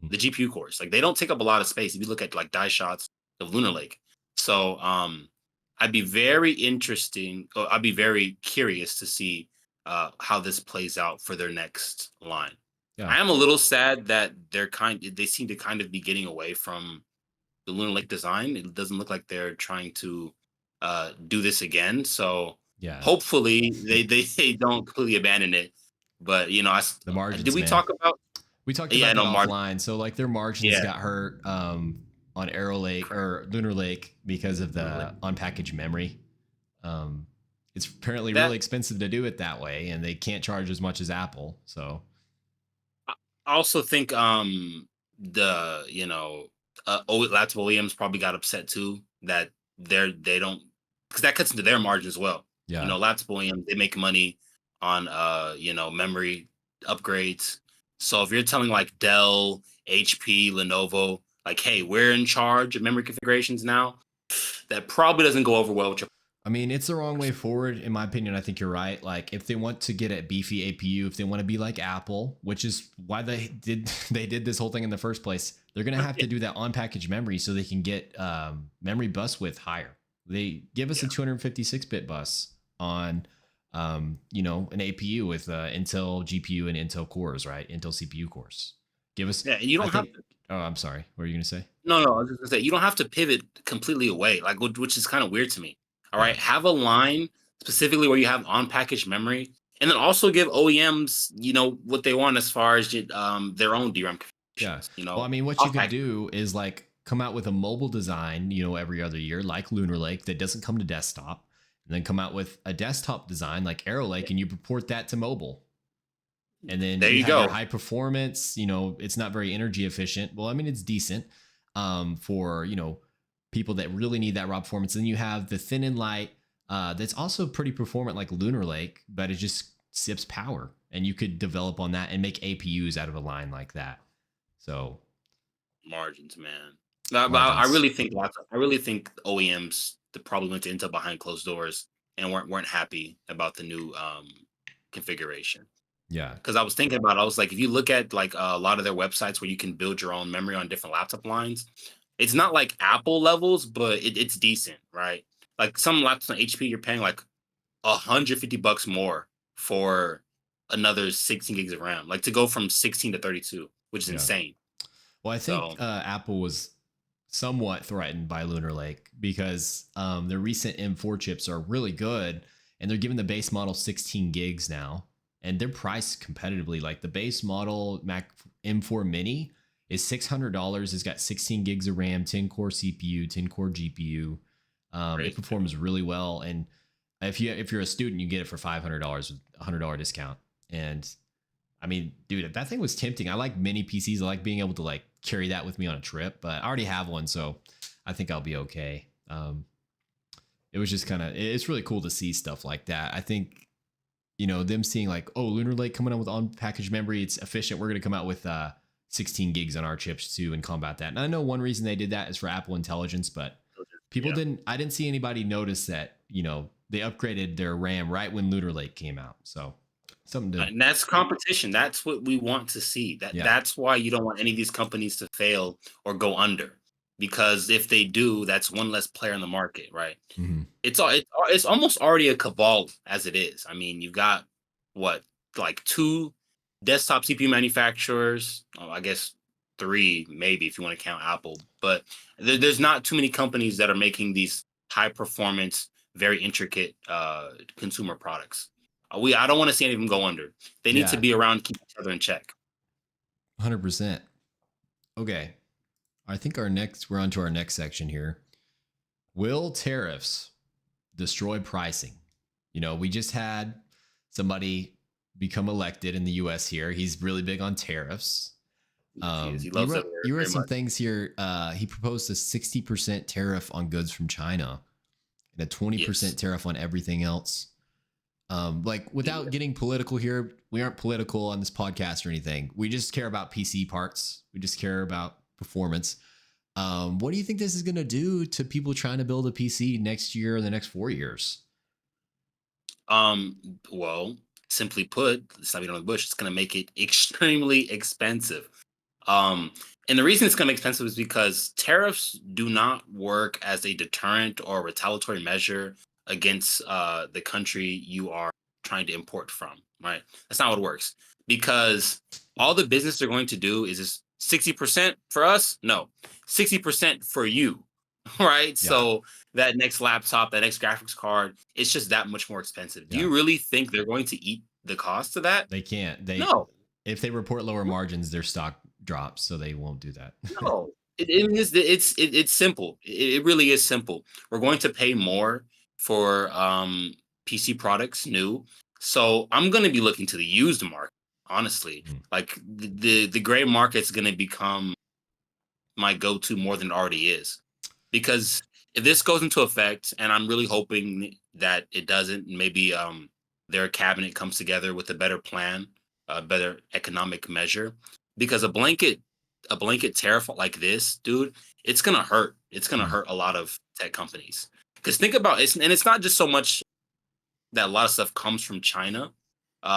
Mhm. The GPU cores, like they don't take up a lot of space if you look at like die shots of Lunar Lake. So I'd be very interesting. I'd be very curious to see how this plays out for their next line. Yeah, I am a little sad that they seem to kind of be getting away from the Lunar Lake design. It doesn't look like they're trying to do this again. So yeah. hopefully they don't completely abandon it. But The did margins, we man. talk about? We talked Yeah, about that no, Martin. offline. So like their margins Yeah, got hurt on Arrow Lake correct. or Lunar Lake because of Lunar Lake. the unpackaged memory. Um, it's apparently That really expensive to do it that way, and they can't charge as much as Apple. So I also think the laptop OEMs probably got upset too that they don't, because that cuts into their margin as well. yeah, Laptop OEMs, they make money on memory upgrades. So if you're telling like Dell, HP, Lenovo, like, hey, we're in charge of memory configurations now, that probably doesn't go over well with your I mean, it's the wrong way customers. forward, in my opinion. I think you're right. Like, if they want to get a beefy APU, if they want to be like Apple, which is why they did this whole thing in the first place, they're gonna have Yeah, to do that on package memory so they can get memory bus width higher. They give us a 256-bit bus on, an APU with Intel GPU and Intel cores, right? Intel CPU cores. Give us, yeah, and you I don't have think. Oh, I'm sorry. What are you gonna say? no, I was just gonna say you don't have to pivot completely away, like which is kind of weird to me. All Yeah, right, have a line specifically where you have on package memory, and then also give OEMs, what they want as far as their own DRAM yeah. configurations. Well, I mean, what you Off could package. do is like come out with a mobile design, every other year, like Lunar Lake, that doesn't come to desktop, and then come out with a desktop design like Arrow Lake, and you port that to mobile. And then There you you have your go. high performance. It's not very energy efficient. Well, I mean, it's decent for people that really need that raw performance. Then you have the thin and light that's also pretty performant, like Lunar Lake, but it just sips power, and you could develop on that and make APUs out of a line like that. So Margins, man. But I margins, really think I really think OEMs that probably went to Intel behind closed doors and weren't happy about the new configuration. yeah, Because I was thinking about it, I was like, if you look at like a lot of their websites where you can build your own memory on different laptop lines, it's not like Apple levels, but it's decent, right? Like some laptops on HP, you're paying like $150 more for another 16 gigs of RAM, like to go from 16 to 32, which is yeah. insane. Well, I think So Apple was somewhat threatened by Lunar Lake because their recent M4 chips are really good, and they're giving the base model 16 gigs now, and they're priced competitively. Like the base model Mac M4 Mini is $600. It's got 16 gigs of RAM, 10 core CPU, 10 core GPU. It crazy. performs really well, and if you're a student, you get it for $500 with $100 discount. And I mean, dude, that thing was tempting. I like mini PCs. I like being able to like carry that with me on a trip, but I already have one, so I think I'll be okay. It was just kind of, it's really cool to see stuff like that. I think, them seeing like, oh, Lunar Lake coming out with on package memory, it's efficient. We're going to come out with 16 gigs on our chips too and combat that. And I know one reason they did that is for Apple Intelligence, but Yeah. I didn't see anybody notice that, they upgraded their RAM right when Lunar Lake came out. So something to, And that's competition. That's what we want to see. yeah. That's why you don't want any of these companies to fail or go under. Because if they do, that's one less player in the market, right? Mhm. It's almost already a cabal as it is. I mean, you've got what, like two desktop CPU manufacturers. Oh, I guess three, maybe if you want to count Apple. But there's not too many companies that are making these high performance, very intricate consumer products. I don't want to see any of them go under. They need to Yeah. be around, keep each other in check. 100%. Okay. I think we're on to our next section here. Will tariffs destroy pricing? We just had somebody become elected in the US here. He's really big on tariffs. He You loves it wrote you wrote very some much. things here. He proposed a 60% tariff on goods from China and a 20% Yes. tariff on everything else. Like without getting political here, we aren't political on this podcast or anything. We just care about PC parts. We just care about performance. What do you think this is going to do to people trying to build a PC next year or the next 4 years? Well, simply put, stop beating on the bush, it's gonna make it extremely expensive. Um, and the reason it's gonna be expensive is because tariffs do not work as a deterrent or retaliatory measure against the country you are trying to import from, right? That's not how it works. Because all the business they're going to do is just 60% for us? No, 60% for you. Right. Yeah, So that next laptop, that next graphics card, it's just that much more expensive. Do yeah. you really think they're going to eat the cost of that? They can't. They No, If they report lower margins, their stock drops, so they won't do that. no. It's simple. It really is simple. We're going to pay more for PC products new. So I'm going to be looking to the used market, honestly. Mm. Like the gray market's going to become my go-to more than it already is. Because if this goes into effect, and I'm really hoping that it doesn't, maybe their cabinet comes together with a better plan. a better economic measure, because a blanket tariff like this, dude, it's gonna hurt. It's gonna Mm. hurt a lot of tech companies. Because think about it, and it's not just so much that a lot of stuff comes from China.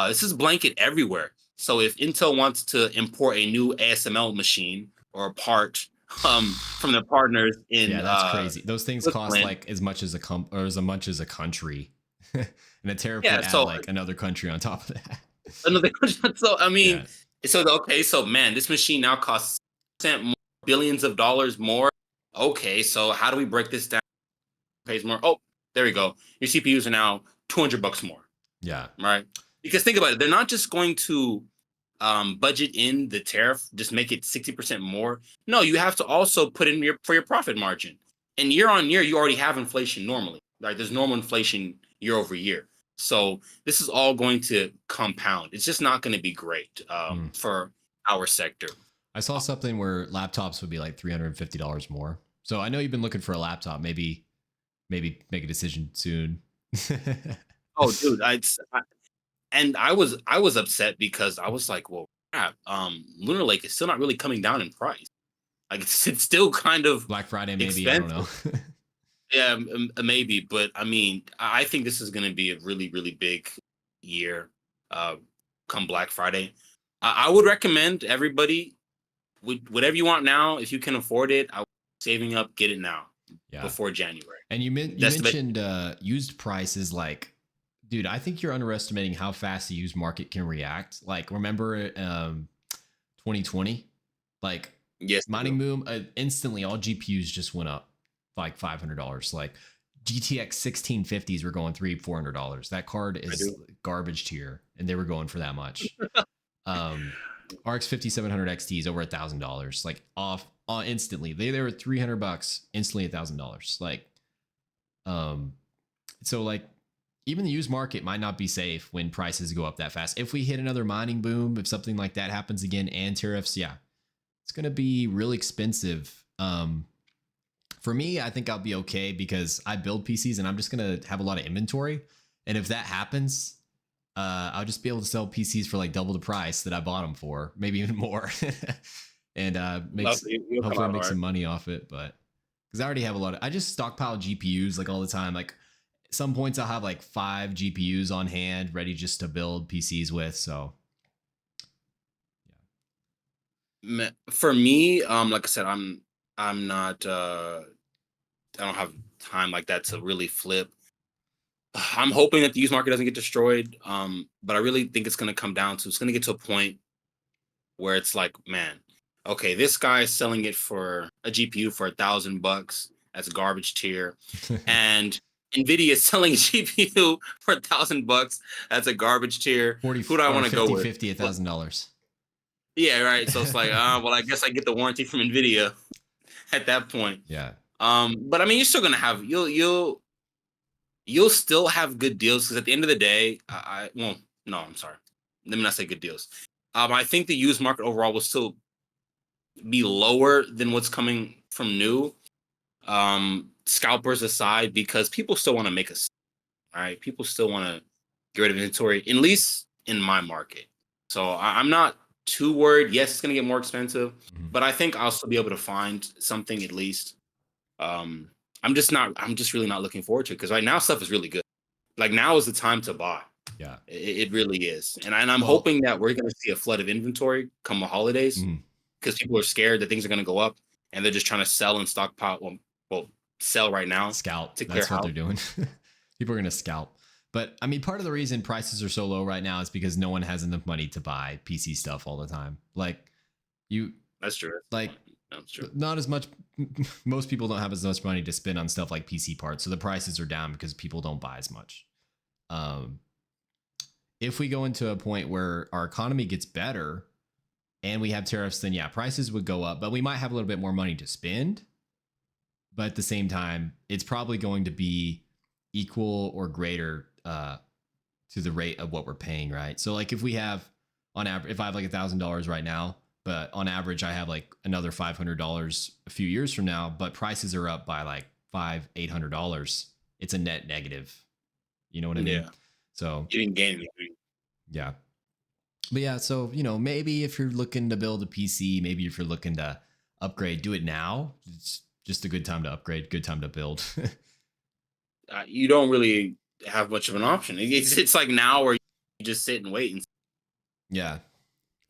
This is blanket everywhere. So if Intel wants to import a new ASML machine or a part from their partners in Yeah, that's crazy. Those things cost Switzerland, like as much as or as much as a country. And a tariff yeah. would add So like another country on top of that. another so I mean, Yeah. so okay, so man, this machine now costs cent more, billions of dollars more. Okay, so how do we break this down? Pays more. Oh, there we go. Your CPUs are now $200 more, Yeah. right? Because think about it, they're not just going to budget in the tariff, just make it 60% more. No, you have to also put in your profit margin. And year on year, you already have inflation normally. Right? There's normal inflation year over year. So this is all going to compound. It's just not going to be great Mm. for our sector. I saw something where laptops would be like $350 more. So I know you've been looking for a laptop. Maybe make a decision soon. Oh, dude, and I was upset because I was like, well, crap, Lunar Lake is still not really coming down in price. Like it's still kind of Black Friday, maybe. I don't know. expensive. Yeah, maybe, but I mean, I think this is going to be a really, really big year. Uh, come Black Friday, I would recommend everybody whatever you want now. If you can afford it, saving up, get it now Yeah. before January. And you That's the best. mentioned used prices. Like, dude, I think you're underestimating how fast the used market can react. Like, remember 2020? Like, Yes, I mining do. boom, instantly all GPUs just went up like $500. Like GTX 1650s were going $300-$400. That card I is do. garbage tier, and they were going for that much. RX 5700 XT is over $1,000. Like off instantly. They were $300, instantly $1,000. Like, um, so like even the used market might not be safe when prices go up that fast. If we hit another mining boom, if something like that happens again, and tariffs, yeah, it's gonna be really expensive. For me, I think I'll be okay because I build PCs and I'm just gonna have a lot of inventory. And if that happens, I'll just be able to sell PCs for like double the price that I bought them for, maybe even more, and No, makes you'll come hopefully out I'll all make right. some money off it. But because I already have a lot I just stockpile GPUs like all the time. Like some points I'll have like 5 GPUs on hand ready just to build PCs with. So For me, like I said, I'm not. I don't have time like that to really flip. I'm hoping that the used market doesn't get destroyed. But I really think it's going to come down to it's going to get to a point where it's like, man, okay, this guy is selling it for a GPU for $1,000. That's garbage tier, yeah, and Nvidia is selling a GPU for $1,000. That's a garbage tier. 40 Who do I or want to go 50 with? 50 Well, $1,000. yeah, right. So it's like, well, I guess I get the warranty from Nvidia at that point. Yeah, But I mean, you're still gonna have you'll still have good deals because at the end of the day, well, no, I'm sorry. Let me not say good deals. I think the used market overall will still be lower than what's coming from new. Scalpers aside, because people still want to make us right. People still want to get rid of inventory, at least in my market. So I'm not too worried. Yes, it's gonna get more expensive, mhm. but I think I'll still be able to find something at least. Um, I'm just not. I'm just really not looking forward to it because right now stuff is really good. Like now is the time to buy. Yeah. It really is, and I'm Well, hoping that we're going to see a flood of inventory come the holidays mhm. because people are scared that things are going to go up and they're just trying to sell and stockpile. Well, sell right now Scalp. to clear That's what house. they're doing. People are going to scalp. But I mean, part of the reason prices are so low right now is because no one has enough money to buy PC stuff all the time. Like you, That's true. That's the like point. That's true. not as much. Most people don't have as much money to spend on stuff like PC parts, so the prices are down because people don't buy as much. Um, if we go into a point where our economy gets better and we have tariffs, then yeah, prices would go up, but we might have a little bit more money to spend. But at the same time, it's probably going to be equal or greater to the rate of what we're paying, right? So like if we have on average, if I have like $1,000 right now, but on average I have like another $500 a few years from now, but prices are up by like $800, it's a net negative. You know what I mean? Yeah, So you didn't gain anything. yeah. But yeah, so maybe if you're looking to build a PC, maybe if you're looking to upgrade, do it now. It's just a good time to upgrade, good time to build. You don't really have much of an option. It's like now where you just sit and wait, and Yeah.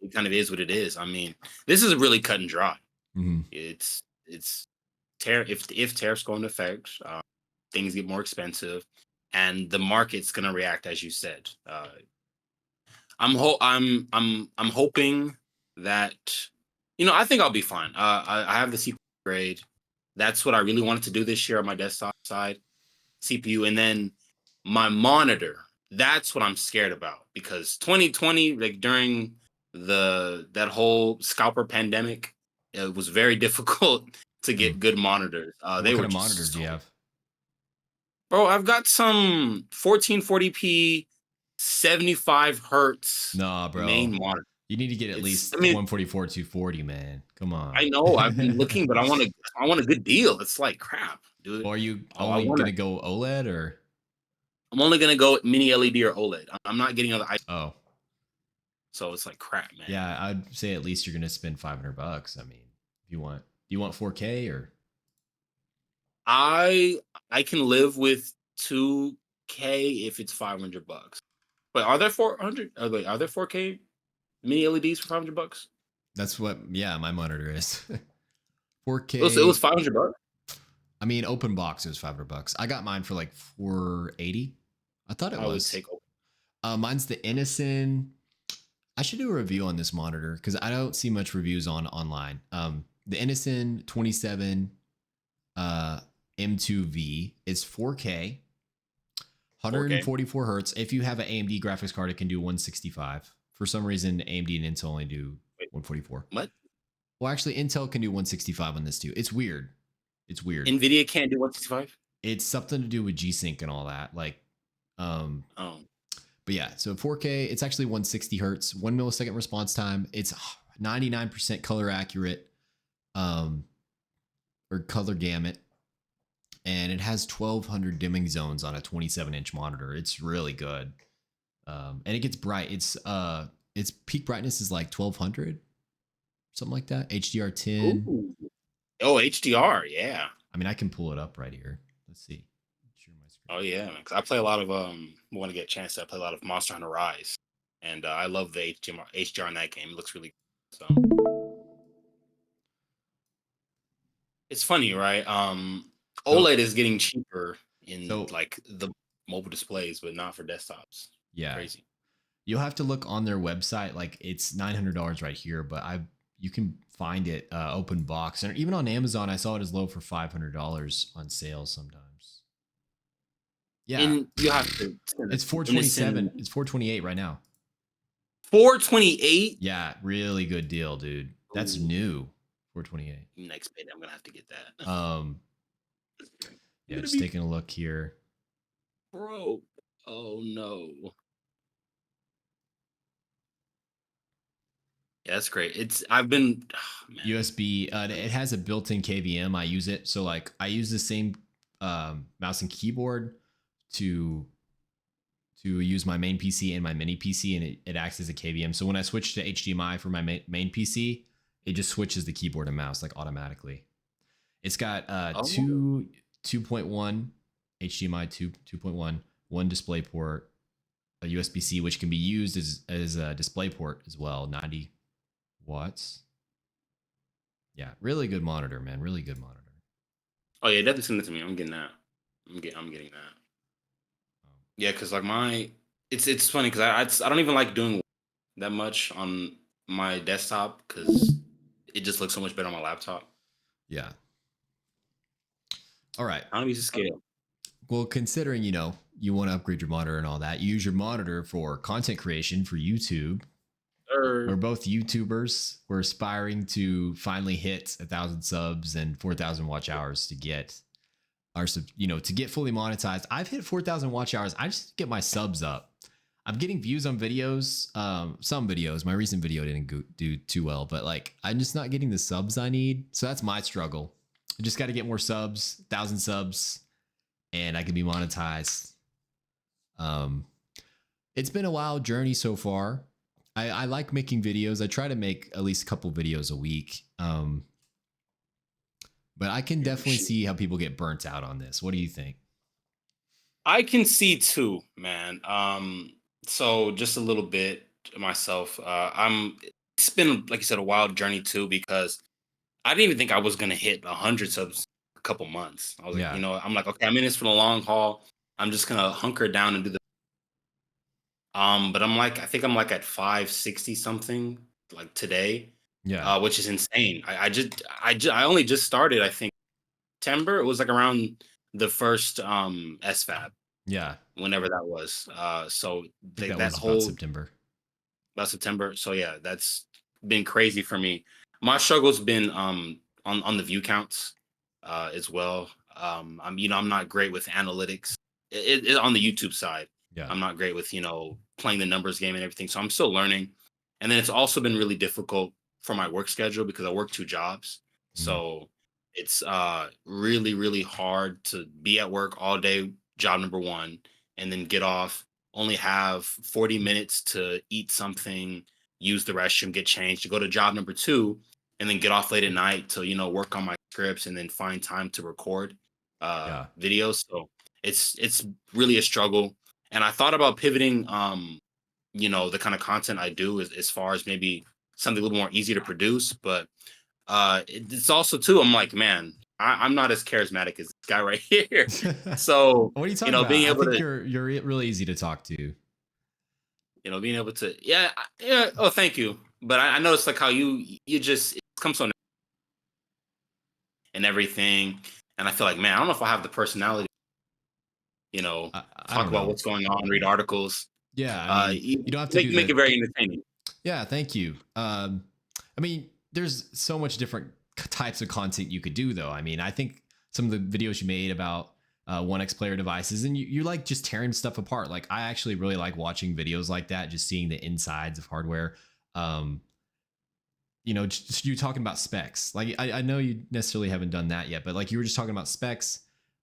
it kind of is what it is. I mean, this is really cut and dry. Hmm. It's if tariffs go into effect, things get more expensive, and the market's going to react as you said. I'm hoping that I think I'll be fine. I have the CPU grade. That's what I really wanted to do this year on my desktop side, CPU, and then my monitor. That's what I'm scared about because 2020, like during that whole scalper pandemic, it was very difficult to Mm. get good monitors. What They kind were of monitors just do you so. have? Bro, I've got some 1440p, 75 hertz Nah, bro. main monitor. You need to get at It's, I least mean, 144, 240, man. Come on. I know I've been looking, but I want a good deal. It's like crap, dude. Or are you Oh, only gonna go OLED or? I'm only gonna go mini LED or OLED. I'm not getting other. Oh, So it's like crap, man. yeah. I'd say at least you're gonna spend $500. I mean, if do you want 4K or? I I can live with 2K if it's $500. But are there 400? Wait, are there 4K mini LEDs for $500? That's what. Yeah, my monitor is. It was 4K. $500. I mean, open box is $500. I got mine for like 480. I thought it I would was. take. Mine's the Innocent. I should do a review on this monitor because I don't see much reviews online. The Innocent 27 uh, M2V is 4K, 4K. 144 hertz. If you have an AMD graphics card, it can do 165. For some reason, AMD and Intel only do Wait, 144. what? Well, actually, Intel can do 165 on this too. It's weird. It's weird. Nvidia can't do 165. It's something to do with G-Sync and all that. Um, Oh, but yeah, so 4K, it's actually 160 hertz, 1 millisecond response time. It's 99% color accurate, um, or color gamut, and it has 1200 dimming zones on a 27-inch monitor. It's really good, and it gets bright. Its peak brightness is like 1200, something like that. HDR10. ooh. Oh, HDR. Yeah. I mean, I can pull it up right here. Let's see. Share my screen. Oh yeah, because I play a lot of when I get a chance to I play a lot of Monster Hunter Rise, and I love the HDR in that game. It looks really good. So it's funny, right? So, OLED is getting cheaper in so like the mobile displays, but not for desktops. yeah, Crazy. you'll have to look on their website. Like it's $900 right here, but you can find it open box, and even on Amazon, I saw it as low for $500 on sale sometimes. Yeah, And you have to it's innocent 427. It's 428 right now. 428. Yeah, really good deal, dude. That's Ooh, new. 428. next payday, I'm gonna have to get that. Um, I'm yeah, gonna just be taking a look here. broke. Oh no. Yeah, that's great. I've been man. USB. It has a built-in KVM. I use it, so like I use the same mouse and keyboard to use my main PC and my mini PC, and it acts as a KVM. So when I switch to HDMI for my main PC, it just switches the keyboard and mouse like automatically. It's got Oh, 2.1 HDMI 2.1, one display port, a USB-C, which can be used as a display port as well. 90 watts. Yeah, really good monitor, man. Really good monitor. oh yeah, definitely send it to me. I'm getting that. I'm getting that. Yeah, because like it's funny because I don't even like doing that much on my desktop because it just looks so much better on my laptop. Yeah. All right. I don't use a scale. Well, considering, you want to upgrade your monitor and all that, you use your monitor for content creation for YouTube. We're Or both YouTubers. We're aspiring to finally hit 1,000 subs and 4,000 watch hours to get to get fully monetized. I've hit 4,000 watch hours. I just get my subs up. I'm getting views on videos. Some videos. My recent video didn't do too well, but like I'm just not getting the subs I need. So that's my struggle. I just got to get more subs, 1,000 subs, and I can be monetized. Um, it's been a wild journey so far. I like making videos. I try to make at least a couple videos a week. But I can definitely Shoot. see how people get burnt out on this. What do you think? I can see too, man. So just a little bit myself. It's been, like you said, a wild journey too, because I didn't even think I was gonna hit 100 subs a couple months. I was like, Yeah. I'm like, okay, I'm in this for the long haul. I'm just gonna hunker down and do the but I think I'm like at 560 something like today, Yeah. which is insane. I only just started, I think September. It was like around the first SFAB, Yeah. whenever that was. So I think that that was about whole September. about September. So yeah, that's been crazy for me. My struggle's been on the view counts as well. I'm not great with analytics on the YouTube side. Yeah. I'm not great with playing the numbers game and everything. So I'm still learning. And then it's also been really difficult for my work schedule because I work two jobs. Mhm. So it's really really hard to be at work all day, job number one, and then get off, only have 40 minutes to eat something, use the restroom, get changed, to go to job number two, and then get off late at night to, work on my scripts and then find time to record Yeah. videos. So it's really a struggle. And I thought about pivoting the kind of content I do as far as maybe something a little more easy to produce. But it's also too, I'm like, man, I'm not as charismatic as this guy right here. So, What are you talking about? being I able think to you're really easy to talk to. being able to, yeah, yeah. Oh, thank you. But I noticed like how you just it comes so and everything, and I feel like, man, I don't know if I have the personality, I talk don't about know. what's going on, read articles. Yeah, I mean, You you don't have to make do make the. it very entertaining. Yeah, thank you. I mean, there's so much different types of content you could do, though. I mean, I think some of the videos you made about 1x player devices, and you like just tearing stuff apart. Like, I actually really like watching videos like that, just seeing the insides of hardware. Um, just you talking about specs. Like, I know you necessarily haven't done that yet, but like you were just talking about specs.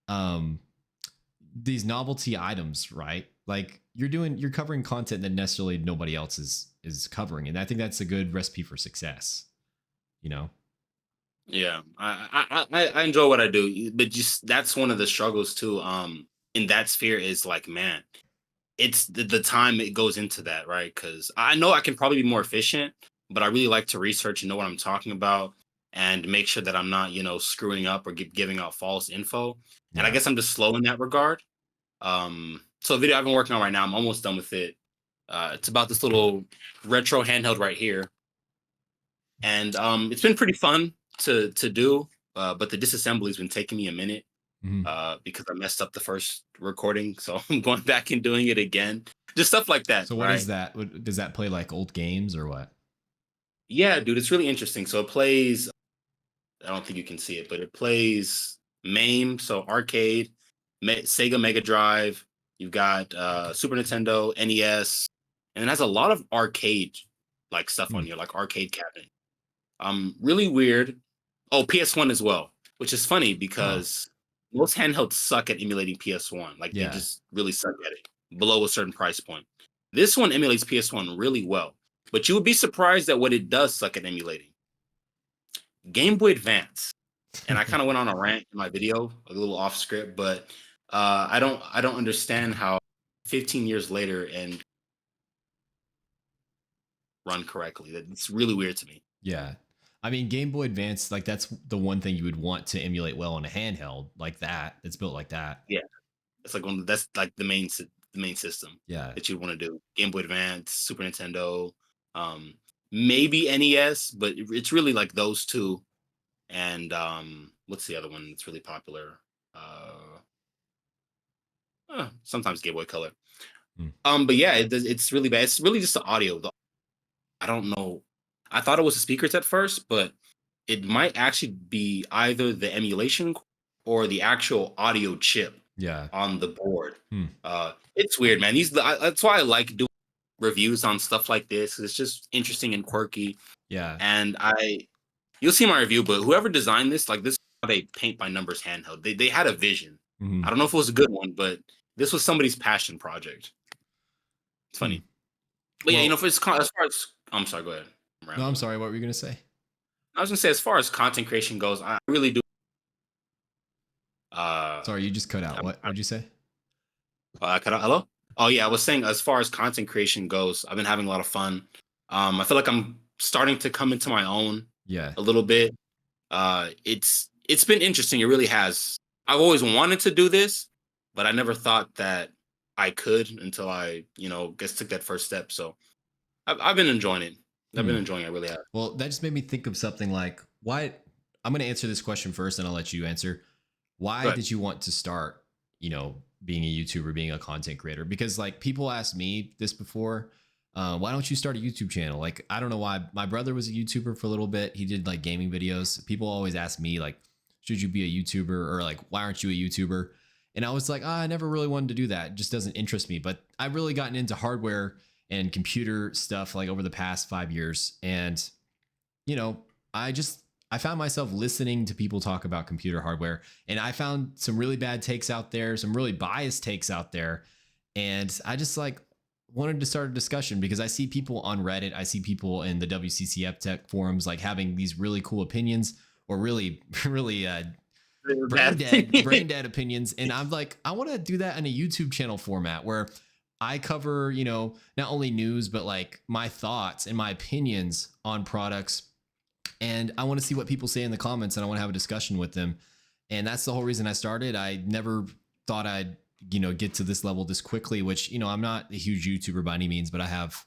Um, these novelty items, right? Like you're covering content that necessarily nobody else is covering, and I think that's a good recipe for success. You know? Yeah, I enjoy what I do, but just that's one of the struggles too. In that sphere is like, man, it's the time it goes into that, right? Because I know I can probably be more efficient, but I really like to research and know what I'm talking about and make sure that I'm not, screwing up or giving out false info. And I Yeah. guess I'm just slow in that regard. So a video I've been working on right now, I'm almost done with it. It's about this little retro handheld right here, and it's been pretty fun to do. But the disassembly's been taking me a minute Mhm. because I messed up the first recording, so I'm going back and doing it again. Just stuff like that, So what is right? that? Does that play like old games or what? Yeah, dude, it's really interesting. So it plays. I don't think you can see it, but it plays MAME, so arcade, Sega Mega Drive. You've got Super Nintendo, NES, and it has a lot of arcade like stuff Hmm. on here, like arcade cabinet. Really weird. Oh, PS1 as well, which is funny Huh. because most handhelds suck at emulating PS1. Like they Yeah. just really suck at it below a certain price point. This one emulates PS1 really well, but you would be surprised at what it does suck at emulating. Game Boy Advance. And I kind of went on a rant in my video, a little off script, but I don't understand how 15 years later and run correctly. It's really weird to me. Yeah. I mean, Game Boy Advance, like that's the one thing you would want to emulate well on a handheld like that. It's built like that. Yeah, it's like that's like the main system Yeah. that you want to do. Game Boy Advance, Super Nintendo, um, maybe NES, but it's really like those two. And what's the other one that's really popular? Sometimes Game Boy Color. Hmm. But yeah, it's really bad. It's really just the audio. I don't know. I thought it was the speakers at first, but it might actually be either the emulation or the actual audio chip Yeah. on the board. Hmm. It's weird, man. That's why I like doing reviews on stuff like this. It's just interesting and quirky. Yeah. And you'll see my review, but whoever designed this, like this, is how they paint by numbers handheld. They had a vision. Hmm. I don't know if it was a good one, but this was somebody's passion project. It's Hmm. funny. But yeah, Well, if it's as far as I'm sorry, go ahead. I'm no, I'm rambling. sorry. What were you gonna say? I was gonna say as far as content creation goes, I really do. Sorry, you just cut out. I'm, What'd you say? hello. Oh yeah, I was saying as far as content creation goes, I've been having a lot of fun. I feel like I'm starting to come into my own Yeah. a little bit. It's been interesting. It really has. I've always wanted to do this, but I never thought that I could until I, guess took that first step. So I've been enjoying it. I've been Hmm. enjoying it. I really have. Well, that just made me think of something like why. I'm gonna answer this question first, and I'll let you answer. Why But did you want to start? Being a YouTuber, being a content creator? Because like people asked me this before. Why don't you start a YouTube channel? Like, I don't know why. My brother was a YouTuber for a little bit. He did like gaming videos. People always ask me like, should you be a YouTuber, or like, why aren't you a YouTuber? And I was like, I never really wanted to do that. It just doesn't interest me. But I've really gotten into hardware and computer stuff like over the past 5 years. And, you know, I just, I found myself listening to people talk about computer hardware, and I found some really bad takes out there, some really biased takes out there. And I just like wanted to start a discussion because I see people on Reddit, I see people in the WCCF tech forums like having these really cool opinions, or really, really they're bad. Yeah, brain dead opinions. And I'm like, I want to do that in a YouTube channel format where I cover, not only news, but like my thoughts and my opinions on products. And I want to see what people say in the comments, and I want to have a discussion with them. And that's the whole reason I started. I never thought I'd, get to this level this quickly, which, I'm not a huge YouTuber by any means, but I have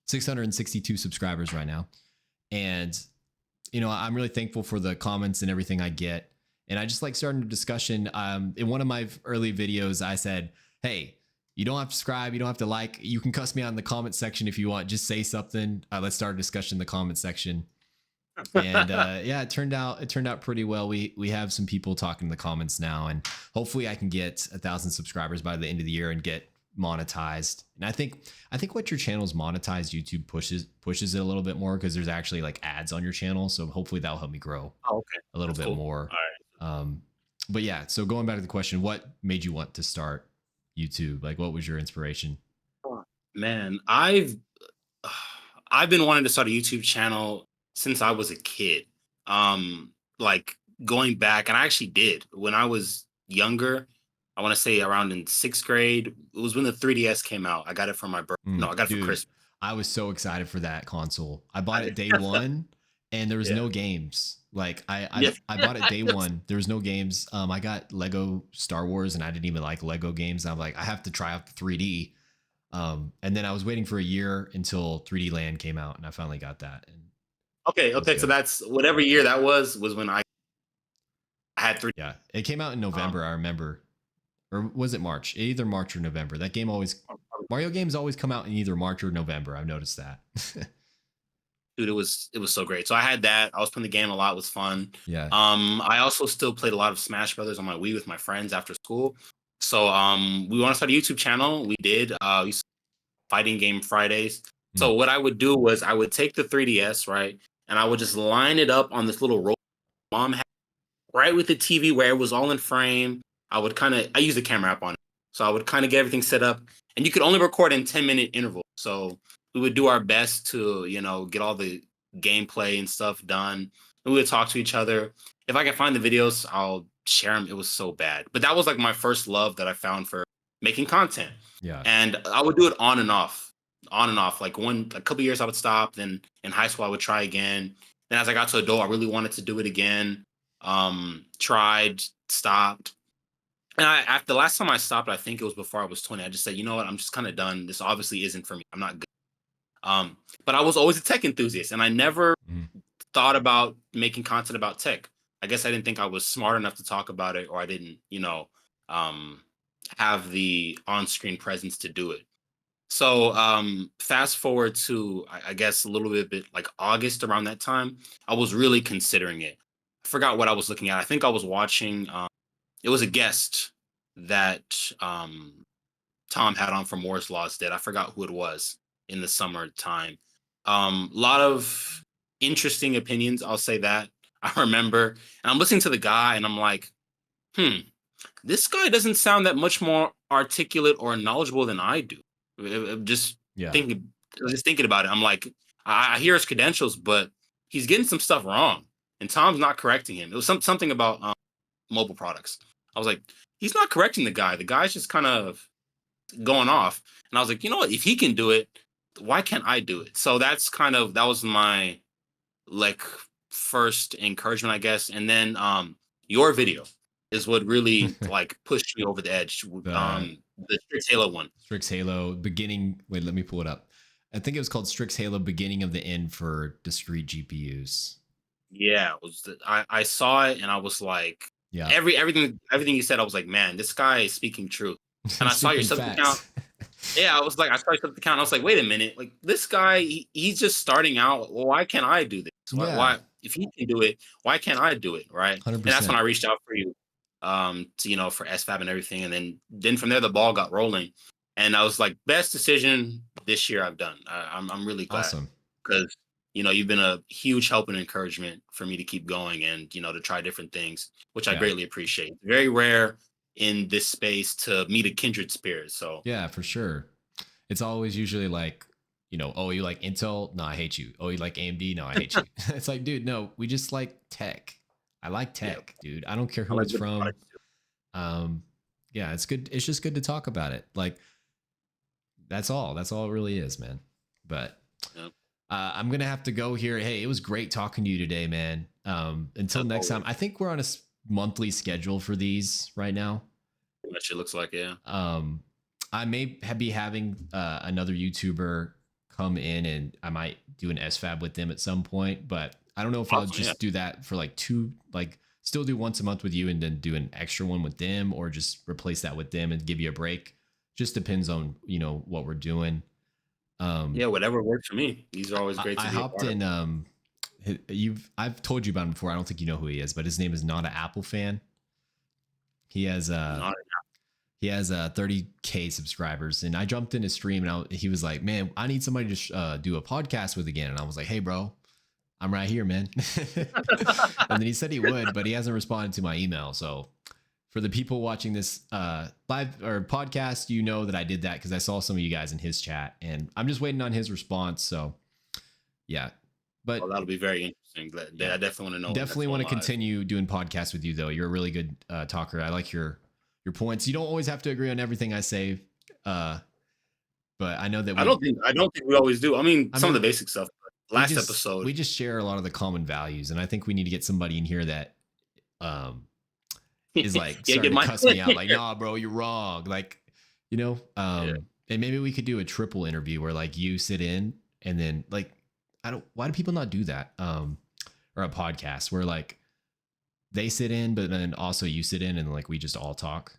662 subscribers right now. And, I'm really thankful for the comments and everything I get. And I just like starting a discussion. In one of my early videos, I said, hey, you don't have to subscribe. You don't have to like. You can cuss me out in the comment section if you want. Just say something. Let's start a discussion in the comment section. And yeah, it turned out pretty well. We have some people talking in the comments now, and hopefully I can get 1,000 subscribers by the end of the year and get monetized. And I think what your channel's monetized, YouTube pushes it a little bit more because there's actually like ads on your channel. So hopefully that'll help me grow Oh, okay. a little That's bit cool. more. All Um, but yeah, so going back to the question, what made you want to start YouTube? Like, what was your inspiration? right. Man, I've been wanting to start a YouTube channel since I was a kid. Like going back, and I actually did when I was younger. I want to say around in sixth grade. It was when the 3DS came out. I got it for my birthday. No, I got it for Dude, Christmas. I was so excited for that console. I bought it day I- one, and there was yeah. no games. Like I, I, Yeah. I bought it day one. There was no games. I got Lego Star Wars, and I didn't even like Lego games. I'm like, I have to try out the 3D. And then I was waiting for a year until 3D Land came out, and I finally got that, and Okay. it was Okay. So good. that's whatever year that was when I had three. Yeah, it came out in Um, November. I remember, or was it March? Either March or November. That game always, Mario games always come out in either March or November. I've noticed that. dude, it was so great. So I had that. I was playing the game a lot. It was fun. Yeah. I also still played a lot of Smash Brothers on my Wii with my friends after school. So we want to start a YouTube channel. We did. We used to fighting game Fridays. Mm. So what I would do was I would take the 3DS, right, and I would just line it up on this little roll mom had right with the TV where it was all in frame. I use the camera app on it. So I would kind of get everything set up, and you could only record in 10-minute intervals. So we would do our best to, get all the gameplay and stuff done. And we would talk to each other. If I can find the videos, I'll share them. It was so bad. But that was like my first love that I found for making content. Yeah. And I would do it on and off, on and off. Like a couple years I would stop. Then in high school I would try again. Then as I got to adult, I really wanted to do it again. Tried, stopped. And after the last time I stopped, I think it was before I was 20. I just said, you know what, I'm just kind of done. This obviously isn't for me. I'm not good. But I was always a tech enthusiast, and I never Mm. thought about making content about tech. I guess I didn't think I was smart enough to talk about it, or I didn't, um, have the on-screen presence to do it. So fast forward to I guess a little bit like August around that time, I was really considering it. I forgot what I was looking at. I think I was watching. It was a guest that Tom had on from Moore's Law's Dead. I forgot who it was in the summertime. A lot of interesting opinions. I'll say that. I remember, and I'm listening to the guy, and I'm like, hmm, this guy doesn't sound that much more articulate or knowledgeable than I do. Just Yeah. thinking I was just thinking about it. I'm like, I hear his credentials, but he's getting some stuff wrong, and Tom's not correcting him. It was something about mobile products. I was like, he's not correcting the guy. The guy's just kind of going off. And I was like, you know what? If he can do it, why can't I do it? So that was my like first encouragement, I guess. And then your video is what really like pushed me over the edge. The Strix Halo one. Strix Halo beginning. Wait, let me pull it up. I think it was called Strix Halo beginning of the end for discrete GPUs. Yeah, I saw it and I was like, yeah, everything you said, I was like, man, this guy is speaking truth. And I saw your sub account. Yeah, I saw your sub account. I was like, wait a minute, like this guy, he's just starting out. Well, why can't I do this? Why if he can do it, why can't I do it? Right. 100%. And that's when I reached out for you, to for SFAB and everything. And then from there the ball got rolling. And I was like, best decision this year I've done. I'm really glad. Awesome. Because you've been a huge help and encouragement for me to keep going and, to try different things, which I greatly appreciate. Very rare in this space to meet a kindred spirit. So yeah, for sure. It's always usually like, oh, you like Intel? No, I hate you. Oh, you like AMD? No, I hate you. It's like, dude, no, we just like tech. I like tech, dude. I don't care who it's from. Yeah, it's good. It's just good to talk about it. Like, that's all. That's all it really is, man. But I'm going to have to go here. Hey, it was great talking to you today, man. Until next time. I think we're on a monthly schedule for these right now. That shit looks like, yeah. I may be having another YouTuber come in and I might do an SFAB with them at some point, but I don't know if I'll just do that for like still do once a month with you and then do an extra one with them, or just replace that with them and give you a break. Just depends on, what we're doing. Yeah, whatever works for me. These are always great to I hopped in. I've told you about him before. I don't think you know who he is, but his name is Not an Apple Fan. He has 30K subscribers, and I jumped in his stream and he was like, man, I need somebody to do a podcast with again. And I was like, hey bro, I'm right here, man. And then he said he would, but he hasn't responded to my email. So for the people watching this live or podcast, that I did that because I saw some of you guys in his chat, and I'm just waiting on his response. So yeah, but that'll be very interesting. I definitely want to know. Definitely want to continue doing podcasts with you, though. You're a really good talker. I like your points. You don't always have to agree on everything I say, but I know that I don't think we always do. I mean, some of the basic stuff. Last episode, we just share a lot of the common values, and I think we need to get somebody in here that is like starting to cuss me out, like, nah, bro, you're wrong, like, and maybe we could do a triple interview where like you sit in and then like why do people not do that, or a podcast where like they sit in but then also you sit in and like we just all talk.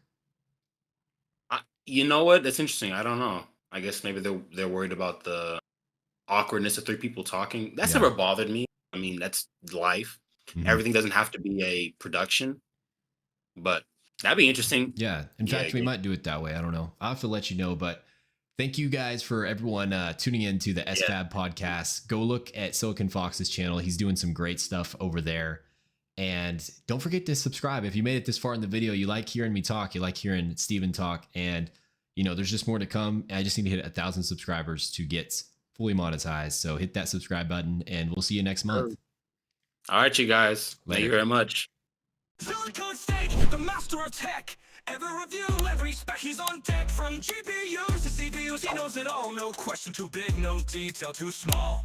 You know what, that's interesting. I don't know, I guess maybe they're worried about the awkwardness of three people talking. That's never bothered me. I mean, that's life. Everything doesn't have to be a production. But that'd be interesting. Yeah. In fact, we might do it that way. I don't know. I'll have to let you know. But thank you guys for everyone tuning in to the SFAB podcast. Go look at Silicon Fox's channel. He's doing some great stuff over there. And don't forget to subscribe. If you made it this far in the video, you like hearing me talk, you like hearing Steven talk, and there's just more to come. I just need to hit 1,000 subscribers to get fully monetized. So hit that subscribe button and we'll see you next month. All right, you guys. Later. Thank you very much. Silicon Stage, the master of tech. Every review, every spec, he's on deck. From GPUs to CPUs, he knows it all. No question too big, no detail too small.